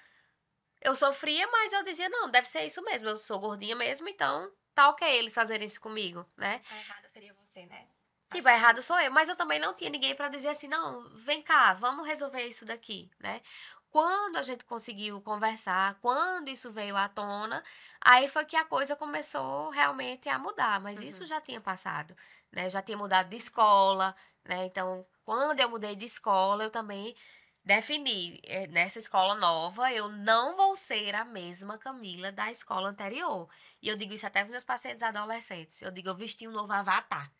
Eu sofria, mas eu dizia, não, deve ser isso mesmo, eu sou gordinha mesmo, então tá ok eles fazerem isso comigo, né? A errada seria você, né? Tipo, errado sou eu, mas eu também não tinha ninguém pra dizer assim, não, vem cá, vamos resolver isso daqui, né? Quando a gente conseguiu conversar, quando isso veio à tona, aí foi que a coisa começou realmente a mudar, mas isso já tinha passado, né? Já tinha mudado de escola, né? Então, quando eu mudei de escola, eu também defini, nessa escola nova, eu não vou ser a mesma Camila da escola anterior. E eu digo isso até para meus pacientes adolescentes. Eu digo, eu vesti um novo avatar.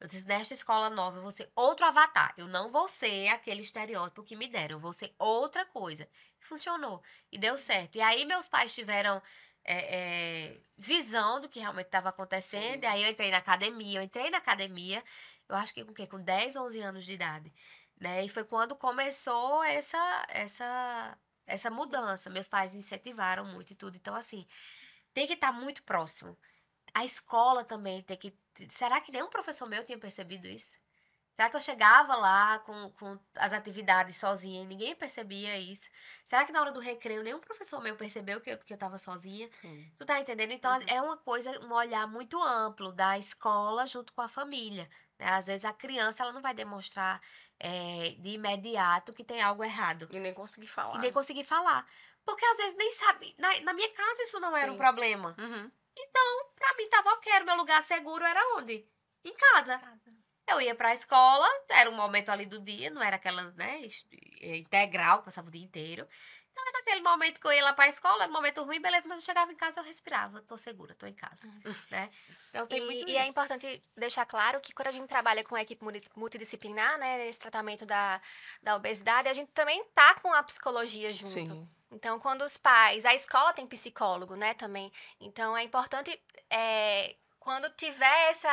Eu disse, nesta escola nova, eu vou ser outro avatar. Eu não vou ser aquele estereótipo que me deram. Eu vou ser outra coisa. Funcionou. E deu certo. E aí, meus pais tiveram visão do que realmente estava acontecendo. Sim. E aí, eu entrei na academia. Eu entrei na academia, eu acho que com o quê? Com 10, 11 anos de idade. Né? E foi quando começou essa mudança. Meus pais incentivaram muito e tudo. Então, assim, tem que estar muito próximo. A escola também tem que. Será que nenhum professor meu tinha percebido isso? Será que eu chegava lá com as atividades sozinha e ninguém percebia isso? Será que na hora do recreio nenhum professor meu percebeu que eu tava sozinha? Sim. Tu tá entendendo? Então é uma coisa, um olhar muito amplo da escola junto com a família. Né? Às vezes a criança ela não vai demonstrar de imediato que tem algo errado. E nem consegui E falar. nem conseguir falar. Porque às vezes nem sabe. Na minha casa isso não era um Sim. problema. Uhum. Pra mim tava ok, o meu lugar seguro era onde? Em casa. Eu ia pra escola, era um momento ali do dia, não era aquelas, né, integral, passava o dia inteiro. Então, era naquele momento que eu ia lá pra escola, era um momento ruim, beleza, mas eu chegava em casa, eu respirava, tô segura, tô em casa, né? Então, tem muito E é isso. importante deixar claro que quando a gente trabalha com a equipe multidisciplinar, né, nesse tratamento da obesidade, a gente também tá com a psicologia junto. Sim. Então, quando os pais, a escola tem psicólogo, né, também. Então, é importante, quando tiver Esse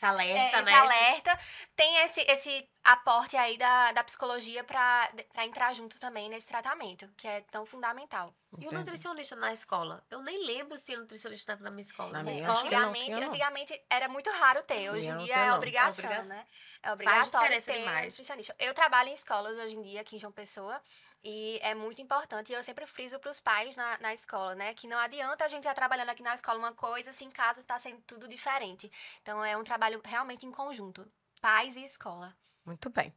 alerta, esse né? alerta, tem esse aporte aí da psicologia para entrar junto também nesse tratamento, que é tão fundamental. E o Entendi. nutricionista na escola? Eu nem lembro se o nutricionista estava na minha escola. Na Na minha, minha acho que escola, não tinha, não. Antigamente era muito raro ter, hoje Minha em não dia tinha, é não. obrigação, né? É obrigatório diferença ter demais. nutricionista. Eu trabalho em escolas hoje em dia aqui em João Pessoa e é muito importante, e eu sempre friso para os pais na escola, né? Que não adianta a gente estar trabalhando aqui na escola uma coisa, se em casa está sendo tudo diferente. Então é um trabalho realmente em conjunto, pais e escola. Muito bem.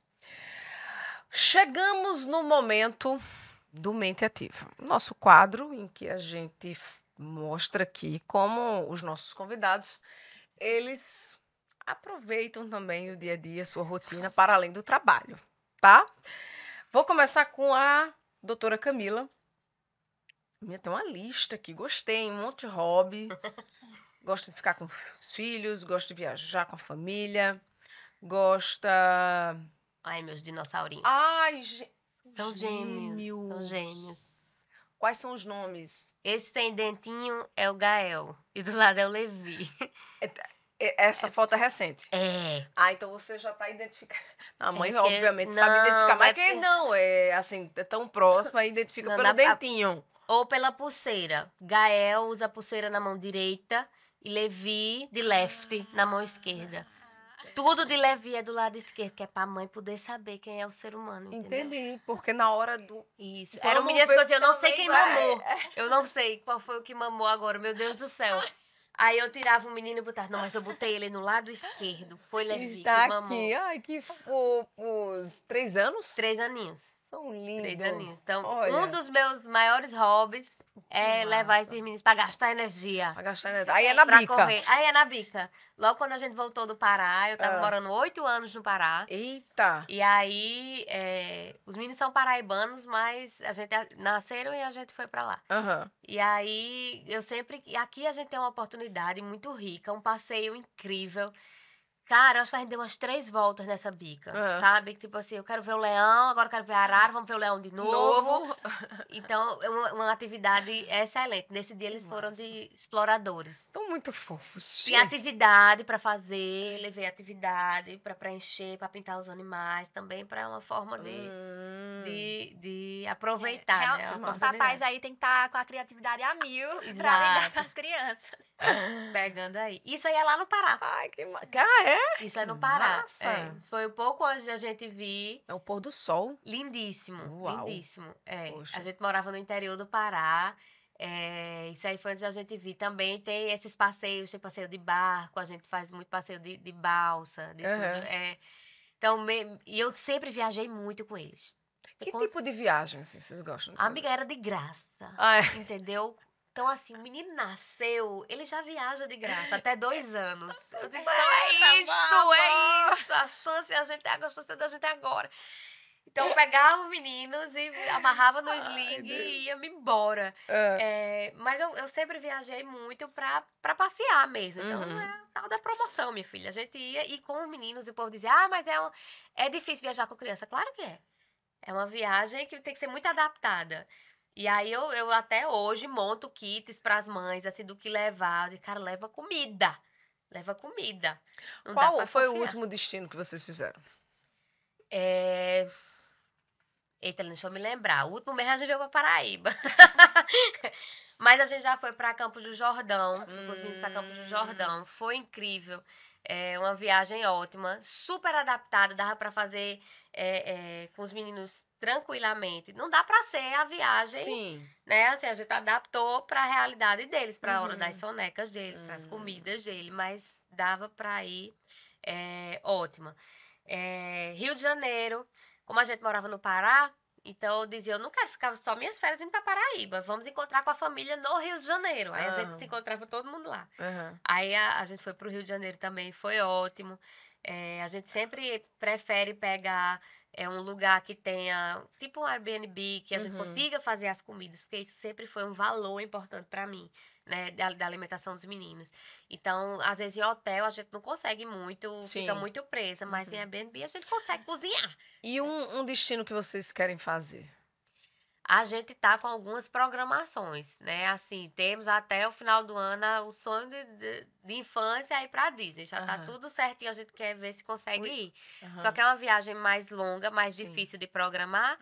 Chegamos no momento do Mente Ativa. Nosso quadro em que a gente mostra aqui como os nossos convidados, eles aproveitam também o dia a dia, sua rotina, para além do trabalho, tá? Vou começar com a doutora Camila. Minha tem uma lista aqui, gostei, um monte de hobby. Gosta de ficar com os filhos, gosta de viajar com a família, gosta... Ai, meus dinossaurinhos. Ai, São gêmeos. São gêmeos. Quais são os nomes? Esse sem dentinho é o Gael. E do lado é o Levi. Essa foto é recente. É. Ah, então você já tá identificando. A mãe, porque- obviamente, sabe não, identificar, mas vai quem ter- não é, assim, é tão próximo, aí identifica Não, pelo na- dentinho. Ou pela pulseira. Gael usa a pulseira na mão direita e Levi de left na mão esquerda. Tudo de Levi é do lado esquerdo, que é pra mãe poder saber quem é o ser humano, entendeu? Entendi, porque na hora do... Isso. Vamos Era um menino que ver eu dizia, eu não sei também, quem vai. mamou. Eu não sei qual foi o que mamou agora, meu Deus do céu. Aí eu tirava o menino e botava, não, mas eu botei ele no lado esquerdo. Foi Levi Está que mamou. aqui, ai, que os 3 anos? 3 aninhos. São lindos. 3 aninhos. Então, Olha. um dos meus maiores hobbies é massa. levar esses meninos pra gastar energia. Pra gastar energia. Aí é na Pra bica. correr. Aí é na bica. Logo quando a gente voltou do Pará, eu tava Ah. morando 8 anos no Pará. Eita. E aí, os meninos são paraibanos, mas a gente nasceram e a gente foi pra lá. Aham. E aí, aqui a gente tem uma oportunidade muito rica, um passeio incrível. Cara, eu acho que a gente deu umas 3 voltas nessa bica, Ah. sabe? Tipo assim, eu quero ver o leão, agora eu quero ver a arara, vamos ver o leão de novo. Então, é uma atividade excelente. Nesse dia eles foram Massa. de exploradores. Estão muito fofos. Tinha atividade pra fazer, levei atividade pra preencher, pra pintar os animais, também pra uma forma de aproveitar, né? Uma Os oportunidade. papais aí tem que estar com a criatividade a mil pra lidar Exato. com as crianças. Pegando aí. Isso aí é lá no Pará. Ai, que Ah, é? Isso é no Pará. Massa. É. Isso foi um pouco antes de a gente vir. É o pôr do sol. Lindíssimo. Uau. Lindíssimo. É. Poxa. A gente morava no interior do Pará. Isso aí foi onde a gente viu. Também tem esses passeios, tem passeio de barco, a gente faz muito passeio de balsa, de tudo. Então, e eu sempre viajei muito com eles. Que tipo de viagem, assim, vocês gostam de A fazer? amiga era de graça, entendeu? Então, assim, o menino nasceu, ele já viaja de graça, até 2 anos. Eu disse, então é isso, a chance é a gente ter, a gostosa da gente agora. Então, eu pegava os meninos e amarrava no sling e ia-me embora. Mas eu sempre viajei muito pra passear mesmo. Então, não é tal da promoção, minha filha. A gente ia e com os meninos e o povo dizia, mas é difícil viajar com criança. Claro que é. É uma viagem que tem que ser muito adaptada. E aí eu até hoje monto kits para as mães, assim, do que levar. Eu digo, cara, leva comida. Leva comida. Não dá Qual pra foi o confiar. último destino que vocês fizeram? Eita, deixa eu me lembrar. O último mês a gente veio pra Paraíba. Mas a gente já foi pra Campos do Jordão. Fui com os meninos pra Campos do Jordão. Foi incrível. Uma viagem ótima. Super adaptada. Dava pra fazer com os meninos tranquilamente. Não dá pra ser a viagem, Sim. né? Assim, a gente adaptou pra realidade deles. Pra hora das sonecas deles, pras comidas dele. Mas dava pra ir ótima. Rio de Janeiro. Como a gente morava no Pará, então eu dizia, eu não quero ficar só minhas férias indo pra Paraíba. Vamos encontrar com a família no Rio de Janeiro. Aí a gente se encontrava todo mundo lá. Aí a gente foi pro Rio de Janeiro também, foi ótimo. A gente sempre prefere pegar um lugar que tenha, tipo um Airbnb, que a gente consiga fazer as comidas, porque isso sempre foi um valor importante pra mim, né, da alimentação dos meninos. Então, às vezes em hotel a gente não consegue muito, fica muito presa, mas em Airbnb a gente consegue cozinhar. E um destino que vocês querem fazer? A gente tá com algumas programações, né? Assim, temos até o final do ano o sonho de infância ir pra Disney. Já tá tudo certinho, a gente quer ver se consegue ir. Só que é uma viagem mais longa, mais difícil de programar.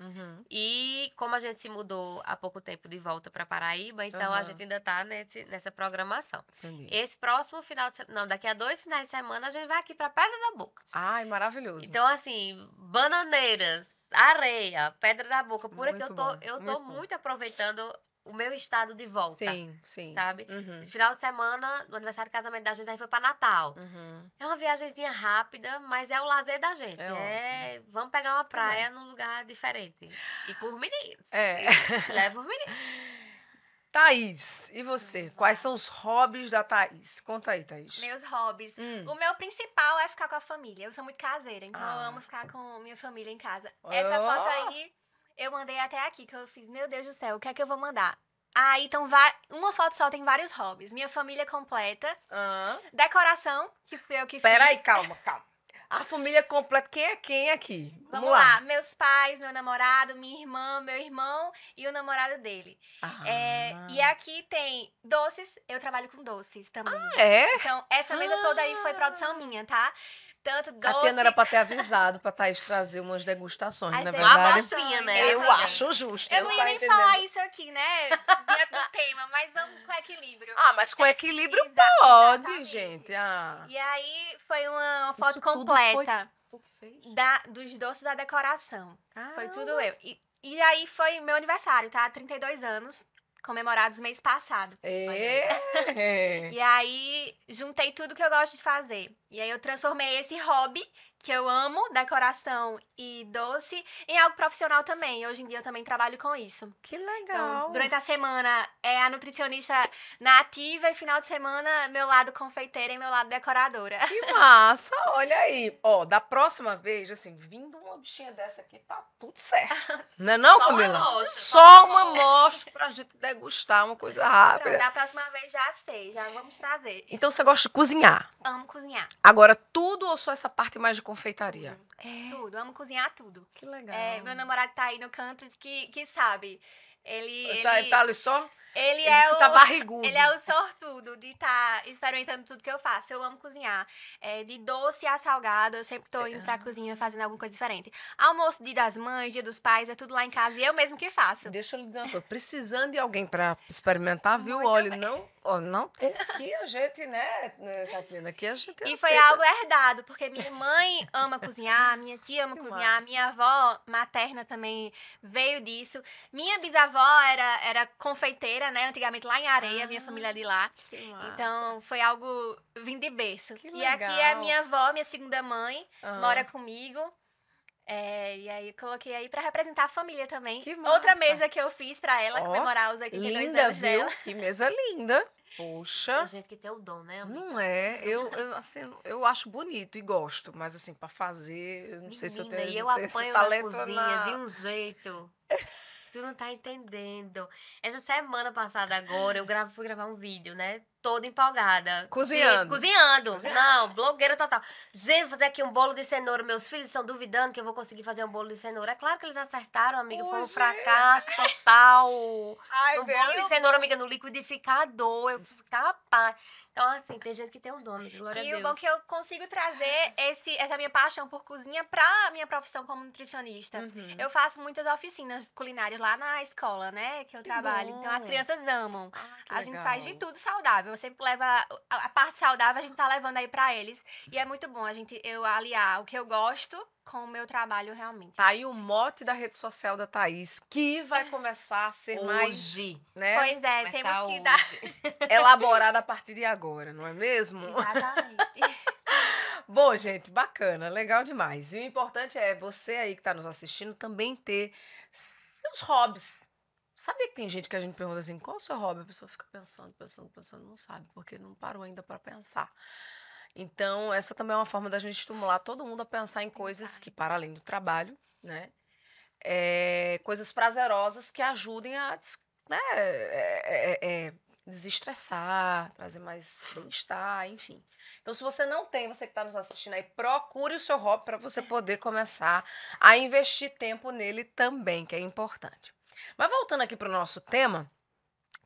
E como a gente se mudou há pouco tempo de volta pra Paraíba, então a gente ainda tá nessa programação. Entendi. Esse próximo final de semana, não, daqui a 2 finais de semana, a gente vai aqui pra Pedra da Boca. Ai, maravilhoso. Então, assim, bananeiras, areia, Pedra da Boca, por aqui Muito eu bom, tô muito aproveitando o meu estado de volta. Sim, sim. Sabe? Final de semana, no aniversário do casamento da gente, aí foi pra Natal. É uma viagenzinha rápida, mas é o lazer da gente. Vamos pegar uma praia num lugar diferente. E com os meninos. Leva os meninos. Thaís, e você? Quais são os hobbies da Thaís? Conta aí, Thaís. Meus hobbies. O meu principal é ficar com a família. Eu sou muito caseira, então eu amo ficar com minha família em casa. Essa foto aí, eu mandei até aqui, que eu fiz, meu Deus do céu, o que é que eu vou mandar? Então uma foto só tem vários hobbies. Minha família completa. Decoração, que foi eu que fiz. Peraí, calma. A família completa, quem é quem aqui? Vamos lá. Meus pais, meu namorado, minha irmã, meu irmão e o namorado dele. E aqui tem doces, eu trabalho com doces também. Então, essa mesa toda aí foi produção minha, tá? Tanto doce... A Tiana era pra ter avisado pra Thaís trazer umas degustações, na Uma verdade. amostrinha, né? Eu acho justo. Eu não ia nem falar isso aqui, né? Dentro do tema, mas vamos com equilíbrio. Mas com equilíbrio pode, exatamente. gente. E aí foi uma foto Isso tudo completa foi tu que fez? dos doces da decoração. Foi tudo eu. E aí foi meu aniversário, tá? 32 anos, comemorados mês passado. E aí juntei tudo que eu gosto de fazer. E aí eu transformei esse hobby, que eu amo, decoração e doce, em algo profissional também. E hoje em dia eu também trabalho com isso. Que legal. Então, durante a semana é a nutricionista na ativa e final de semana meu lado confeiteira e meu lado decoradora. Que massa, olha aí. Da próxima vez, assim, vindo uma bichinha dessa aqui, tá tudo certo. Não é não, Camila? Só uma amostra pra gente degustar uma coisa rápida. Pronto, da próxima vez já sei, já vamos trazer. Então você gosta de cozinhar? Amo cozinhar. Agora, tudo ou só essa parte mais de confeitaria? Tudo, amo cozinhar tudo. Que legal. Meu namorado tá aí no canto que sabe. Ele Tá ali só? Ele disse que tá barrigudo. Ele é o sortudo de estar experimentando tudo que eu faço. Eu amo cozinhar. De doce a salgado, eu sempre tô indo pra cozinha fazendo alguma coisa diferente. Almoço, dia das mães, dia dos pais, é tudo lá em casa e eu mesmo que faço. Deixa eu lhe dizer uma coisa. Precisando de alguém pra experimentar, viu? Muito Olha, bem. não tem aqui a gente, né, Catarina? Aqui a gente E foi algo herdado, porque minha mãe ama cozinhar, minha tia ama cozinhar, massa. minha avó materna também veio disso. Minha bisavó era confeiteira, feira, né? Antigamente lá em Areia, minha família é de lá. Que massa. Então, foi algo vindo de berço. Que E aqui é legal. minha avó, minha segunda mãe, Aham. mora comigo. E aí, eu coloquei aí pra representar a família também. Que Outra massa. mesa que eu fiz pra ela, Ó, comemorar os 82 Linda, anos viu? dela. Que mesa linda. Poxa. Tem gente que tem o dom, né, amiga? Não é, assim, eu acho bonito e gosto, mas assim, pra fazer, eu não sei se eu Menina, tenho, e eu tenho esse apanho na talento cozinha de não. um jeito. Tu não tá entendendo. Essa semana passada agora, fui gravar um vídeo, né? Toda empolgada. Cozinhando. Gente, cozinhando. Cozinhando. Não, blogueira total. Gente, vou fazer aqui um bolo de cenoura. Meus filhos estão duvidando que eu vou conseguir fazer um bolo de cenoura. É claro que eles acertaram, amiga. Foi um Hoje. fracasso total. Ai, Um bolo de Deus. cenoura, amiga, no liquidificador. Eu ficava pá. Então, assim, tem gente que tem um dom, amiga. Glória a E Deus. o bom é que eu consigo trazer essa minha paixão por cozinha pra minha profissão como nutricionista. Uhum. Eu faço muitas oficinas culinárias lá na escola, né? Que eu trabalho. bom. Então as crianças amam. Ah, que A gente faz de legal. tudo saudável. Eu sempre levo a parte saudável, a gente tá levando aí pra eles. E é muito bom eu aliar o que eu gosto com o meu trabalho realmente. Tá aí o mote da rede social da Thaís, que vai começar a ser mais, Hoje. né, Pois é, Começar temos que dar. hoje. elaborada a partir de agora, não é mesmo? Exatamente. Bom, gente, bacana, legal demais. E o importante é você aí que está nos assistindo também ter seus hobbies. Sabia que tem gente que a gente pergunta assim, qual é o seu hobby? A pessoa fica pensando, não sabe, porque não parou ainda para pensar. Então, essa também é uma forma da gente estimular todo mundo a pensar em coisas que, para além do trabalho, né, coisas prazerosas que ajudem a né, desestressar, trazer mais bem-estar, enfim. Então, se você não tem, você que está nos assistindo aí, procure o seu hobby para você poder começar a investir tempo nele também, que é importante. Mas voltando aqui para o nosso tema,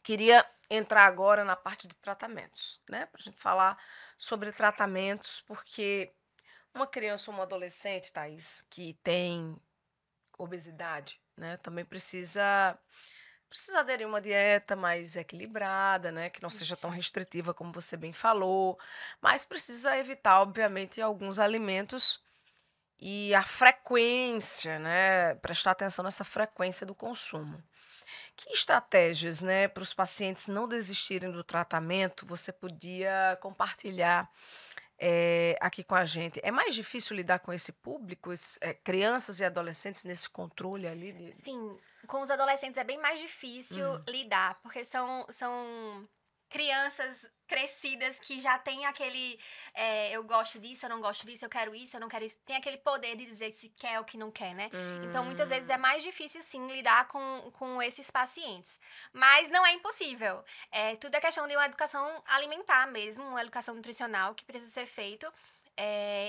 queria entrar agora na parte de tratamentos, né? Para a gente falar sobre tratamentos, porque uma criança ou uma adolescente, Thaís, que tem obesidade, né? Também precisa aderir a uma dieta mais equilibrada, né? Que não seja tão restritiva como você bem falou, mas precisa evitar, obviamente, alguns alimentos e a frequência, né? Prestar atenção nessa frequência do consumo. Que estratégias, né, para os pacientes não desistirem do tratamento, você podia compartilhar aqui com a gente? É mais difícil lidar com esse público, crianças e adolescentes nesse controle ali? Sim, com os adolescentes é bem mais difícil lidar, porque são crianças crescidas que já têm aquele eu gosto disso, eu não gosto disso, eu quero isso, eu não quero isso. Tem aquele poder de dizer se quer ou que não quer, né? Então, muitas vezes é mais difícil, sim, lidar com esses pacientes. Mas não é impossível. Tudo é questão de uma educação alimentar mesmo, uma educação nutricional que precisa ser feito.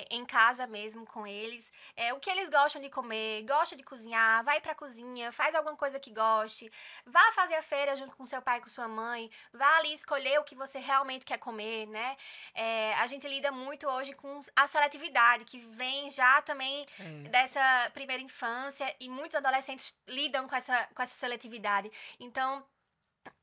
Em casa mesmo com eles, o que eles gostam de comer, gosta de cozinhar, vai pra cozinha, faz alguma coisa que goste, vá fazer a feira junto com seu pai e com sua mãe, vá ali escolher o que você realmente quer comer, né? A gente lida muito hoje com a seletividade, que vem já também dessa primeira infância, e muitos adolescentes lidam com essa seletividade. Então,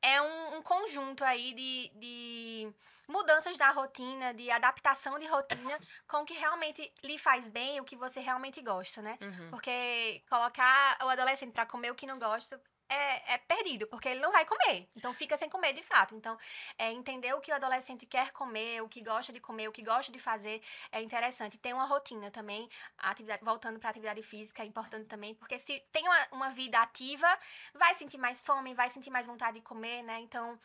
é um conjunto aí de mudanças na rotina, de adaptação de rotina com o que realmente lhe faz bem, o que você realmente gosta, né? Porque colocar o adolescente pra comer o que não gosta é perdido, porque ele não vai comer. Então, fica sem comer de fato. Então, entender o que o adolescente quer comer, o que gosta de comer, o que gosta de fazer é interessante. Tem uma rotina também, voltando para a atividade física é importante também, porque se tem uma vida ativa, vai sentir mais fome, vai sentir mais vontade de comer, né? Então,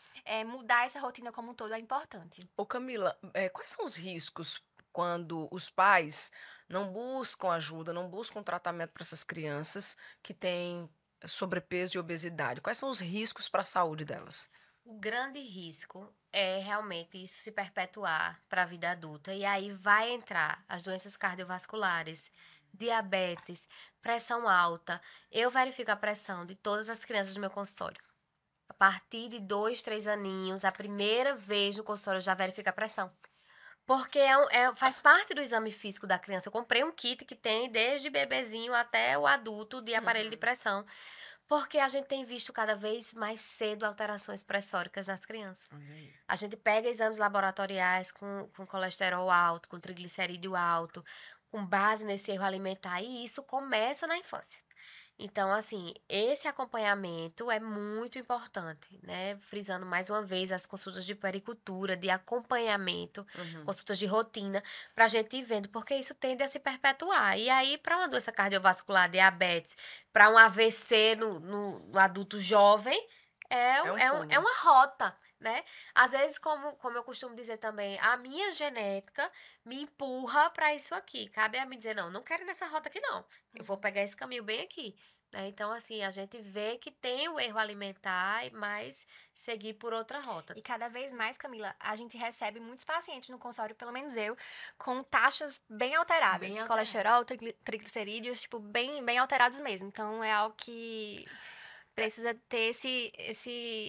mudar essa rotina como um todo é importante. Ô Camila, quais são os riscos quando os pais não buscam ajuda, não buscam tratamento para essas crianças que têm sobrepeso e obesidade? Quais são os riscos para a saúde delas? O grande risco é realmente isso se perpetuar para a vida adulta. E aí vai entrar as doenças cardiovasculares, diabetes, pressão alta. Eu verifico a pressão de todas as crianças do meu consultório. A partir de 2, 3 aninhos, a primeira vez no consultório eu já verifico a pressão. Porque faz parte do exame físico da criança. Eu comprei um kit que tem desde bebezinho até o adulto de aparelho de pressão. Porque a gente tem visto cada vez mais cedo alterações pressóricas das crianças. A gente pega exames laboratoriais com colesterol alto, com triglicerídeo alto, com base nesse erro alimentar, e isso começa na infância. Então, assim, esse acompanhamento é muito importante, né? Frisando mais uma vez as consultas de puericultura, de acompanhamento, consultas de rotina, para a gente ir vendo, porque isso tende a se perpetuar. E aí, para uma doença cardiovascular, diabetes, para um AVC no adulto jovem, é uma rota, né? Às vezes, como eu costumo dizer também, a minha genética me empurra para isso aqui. Cabe a mim dizer, não quero ir nessa rota aqui, não. Eu vou pegar esse caminho bem aqui. Né? Então, assim, a gente vê que tem o erro alimentar, mas seguir por outra rota. E cada vez mais, Camila, a gente recebe muitos pacientes no consultório, pelo menos eu, com taxas bem alteradas. Colesterol, triglicerídeos, tipo, bem alterados mesmo. Então, é algo que precisa ter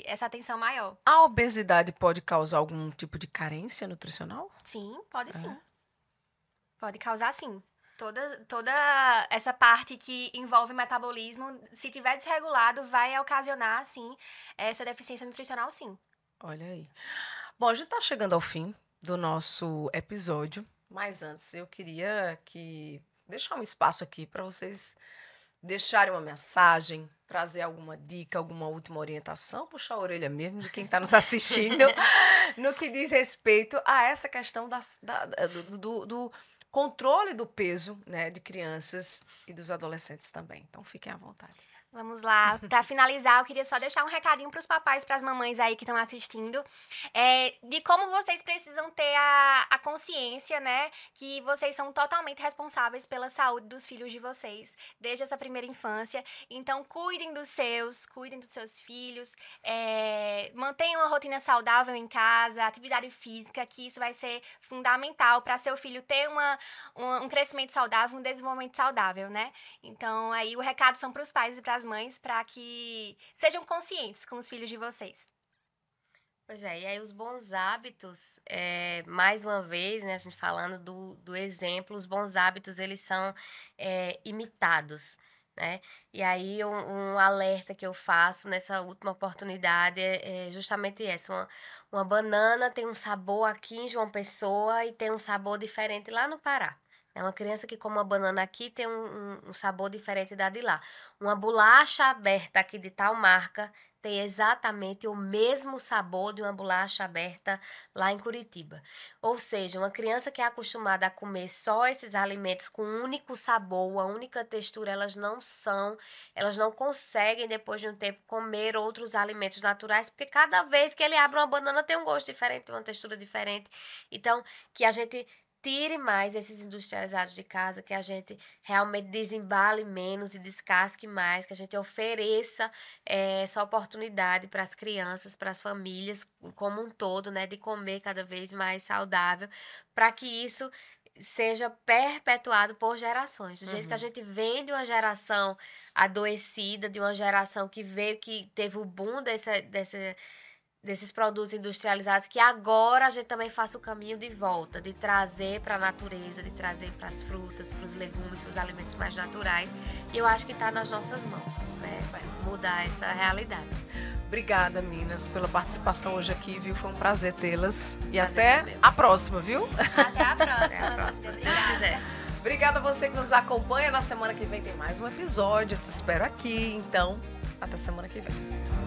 essa atenção maior. A obesidade pode causar algum tipo de carência nutricional? Sim, pode sim. Pode causar sim. Toda essa parte que envolve metabolismo, se tiver desregulado, vai ocasionar, sim, essa deficiência nutricional, sim. Olha aí. Bom, a gente tá chegando ao fim do nosso episódio, mas antes eu queria deixar um espaço aqui para vocês deixarem uma mensagem, trazer alguma dica, alguma última orientação, puxar a orelha mesmo de quem está nos assistindo, no que diz respeito a essa questão do controle do peso, né, de crianças e dos adolescentes também. Então, fiquem à vontade. Vamos lá. Para finalizar, eu queria só deixar um recadinho para os papais, para as mamães aí que estão assistindo, de como vocês precisam ter a consciência, né, que vocês são totalmente responsáveis pela saúde dos filhos de vocês, desde essa primeira infância. Então, cuidem dos seus filhos, mantenham uma rotina saudável em casa, atividade física, que isso vai ser fundamental para seu filho ter um crescimento saudável, um desenvolvimento saudável, né? Então, aí o recado são para os pais e para as mães, para que sejam conscientes com os filhos de vocês. Pois é, e aí os bons hábitos, mais uma vez, né, a gente falando do exemplo, os bons hábitos, eles são imitados, né? E aí um alerta que eu faço nessa última oportunidade é justamente essa, uma banana tem um sabor aqui em João Pessoa e tem um sabor diferente lá no Pará. É uma criança que come uma banana aqui tem um sabor diferente da de lá. Uma bolacha aberta aqui de tal marca tem exatamente o mesmo sabor de uma bolacha aberta lá em Curitiba. Ou seja, uma criança que é acostumada a comer só esses alimentos com um único sabor, uma única textura, elas não conseguem, depois de um tempo, comer outros alimentos naturais, porque cada vez que ele abre uma banana tem um gosto diferente, uma textura diferente. Então, que a gente tire mais esses industrializados de casa, que a gente realmente desembale menos e descasque mais, que a gente ofereça essa oportunidade para as crianças, para as famílias como um todo, né, de comer cada vez mais saudável, para que isso seja perpetuado por gerações. Do jeito que a gente vem de uma geração adoecida, de uma geração que teve o boom desses produtos industrializados, que agora a gente também faça o caminho de volta, de trazer para a natureza, de trazer para as frutas, para os legumes, para os alimentos mais naturais. E eu acho que está nas nossas mãos, né? Mudar essa realidade. Obrigada, meninas, pela participação hoje aqui, viu? Foi um prazer tê-las. E até a próxima, viu? Até a próxima. Até a próxima, se Deus quiser. Obrigada a você que nos acompanha. Na semana que vem tem mais um episódio. Eu te espero aqui. Então, até semana que vem.